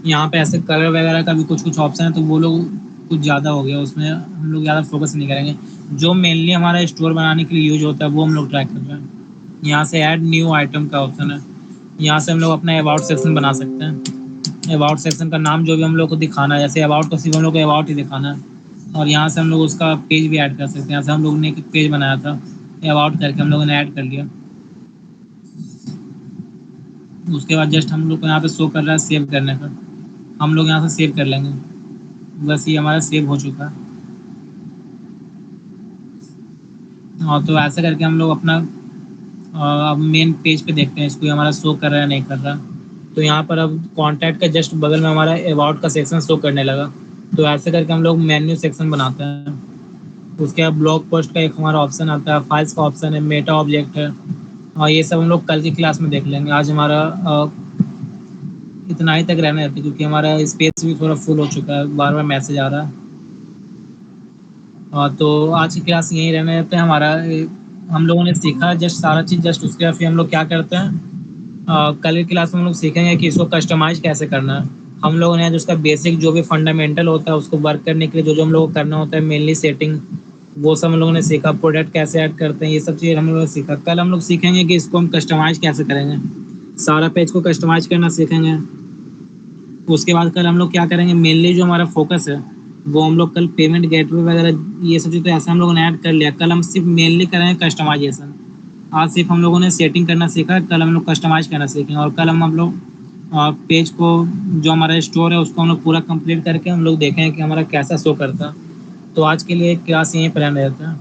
यहाँ पे ऐसे कलर वगैरह का भी कुछ कुछ ऑप्शन है, तो वो लोग कुछ ज़्यादा हो गया, उसमें हम लोग ज़्यादा फोकस नहीं करेंगे। जो मेनली हमारा स्टोर बनाने के लिए यूज होता है वो हम लोग ट्राई कर रहे हैं। यहाँ से ऐड न्यू आइटम का ऑप्शन है, यहाँ से हम लोग अपना अबाउट सेक्शन बना सकते हैं। अबाउट सेक्शन का नाम जो भी हम लोग को दिखाना है, जैसे अबाउट तो सिर्फ हम लोग को अबाउट ही दिखाना है, और यहाँ से हम लोग उसका पेज भी ऐड कर सकते हैं। यहाँ से हम लोग ने एक पेज बनाया था, अबाउट करके हम लोगों ने ऐड कर लिया। उसके बाद जस्ट हम लोग को यहाँ पे शो कर रहा है सेव करने का, हम लोग यहाँ से सेव कर लेंगे। बस ये हमारा सेव हो चुका है। और तो ऐसे करके हम लोग अपना अब मेन पेज पे देखते हैं इसको, हमारा शो कर रहा है नहीं कर रहा। तो यहाँ पर अब कॉन्टैक्ट के जस्ट बगल में हमारा अबाउट का सेक्शन शो करने लगा। तो ऐसे करके हम लोग मेन्यू सेक्शन बनाते हैं। उसके बाद ब्लॉग पोस्ट का एक हमारा ऑप्शन आता है, फाइल्स का ऑप्शन है, मेटा ऑब्जेक्ट है, और ये सब हम लोग कल की क्लास में देख लेंगे। आज हमारा इतना ही तक रहने देते, क्योंकि हमारा स्पेस भी थोड़ा फुल हो चुका है, बार बार मैसेज आ रहा है। तो आज की क्लास यहीं रहने देते हैं हमारा। हम लोगों ने सीखा जस्ट सारा चीज़, जस्ट उसके बाद फिर हम लोग क्या करते हैं, कल की क्लास में हम लोग सीखेंगे कि इसको कस्टमाइज कैसे करना है। हम लोगों ने आज उसका बेसिक जो भी फंडामेंटल होता है उसको वर्क करने के लिए जो जो हम लोग को करना होता है, मेनली सेटिंग, वो सब हम लोगों ने सीखा। प्रोडक्ट कैसे ऐड करते हैं, ये सब चीज़ हम लोगों ने सीखा। कल हम लोग सीखेंगे कि इसको हम कस्टमाइज कैसे करेंगे, सारा पेज को कस्टमाइज करना सीखेंगे। उसके बाद कल हम लोग क्या करेंगे, मेनली जो हमारा फोकस है वो हम लोग कल पेमेंट गेटवे वगैरह ये सब चीज़ तो ऐसे हम लोगों ने ऐड कर लिया। कल हम सिर्फ मेनली करेंगे कस्टमाइजेशन। आज सिर्फ हम लोगों ने सेटिंग करना सीखा, कल हम लोग कस्टमाइज करना सीखेंगे। और कल हम लोग पेज को, जो हमारा स्टोर है उसको हम लोग पूरा कंप्लीट करके हम लोग देखेंगे कि हमारा कैसा शो करता है। तो आज के लिए क्लास यहीं पर रहने देते हैं।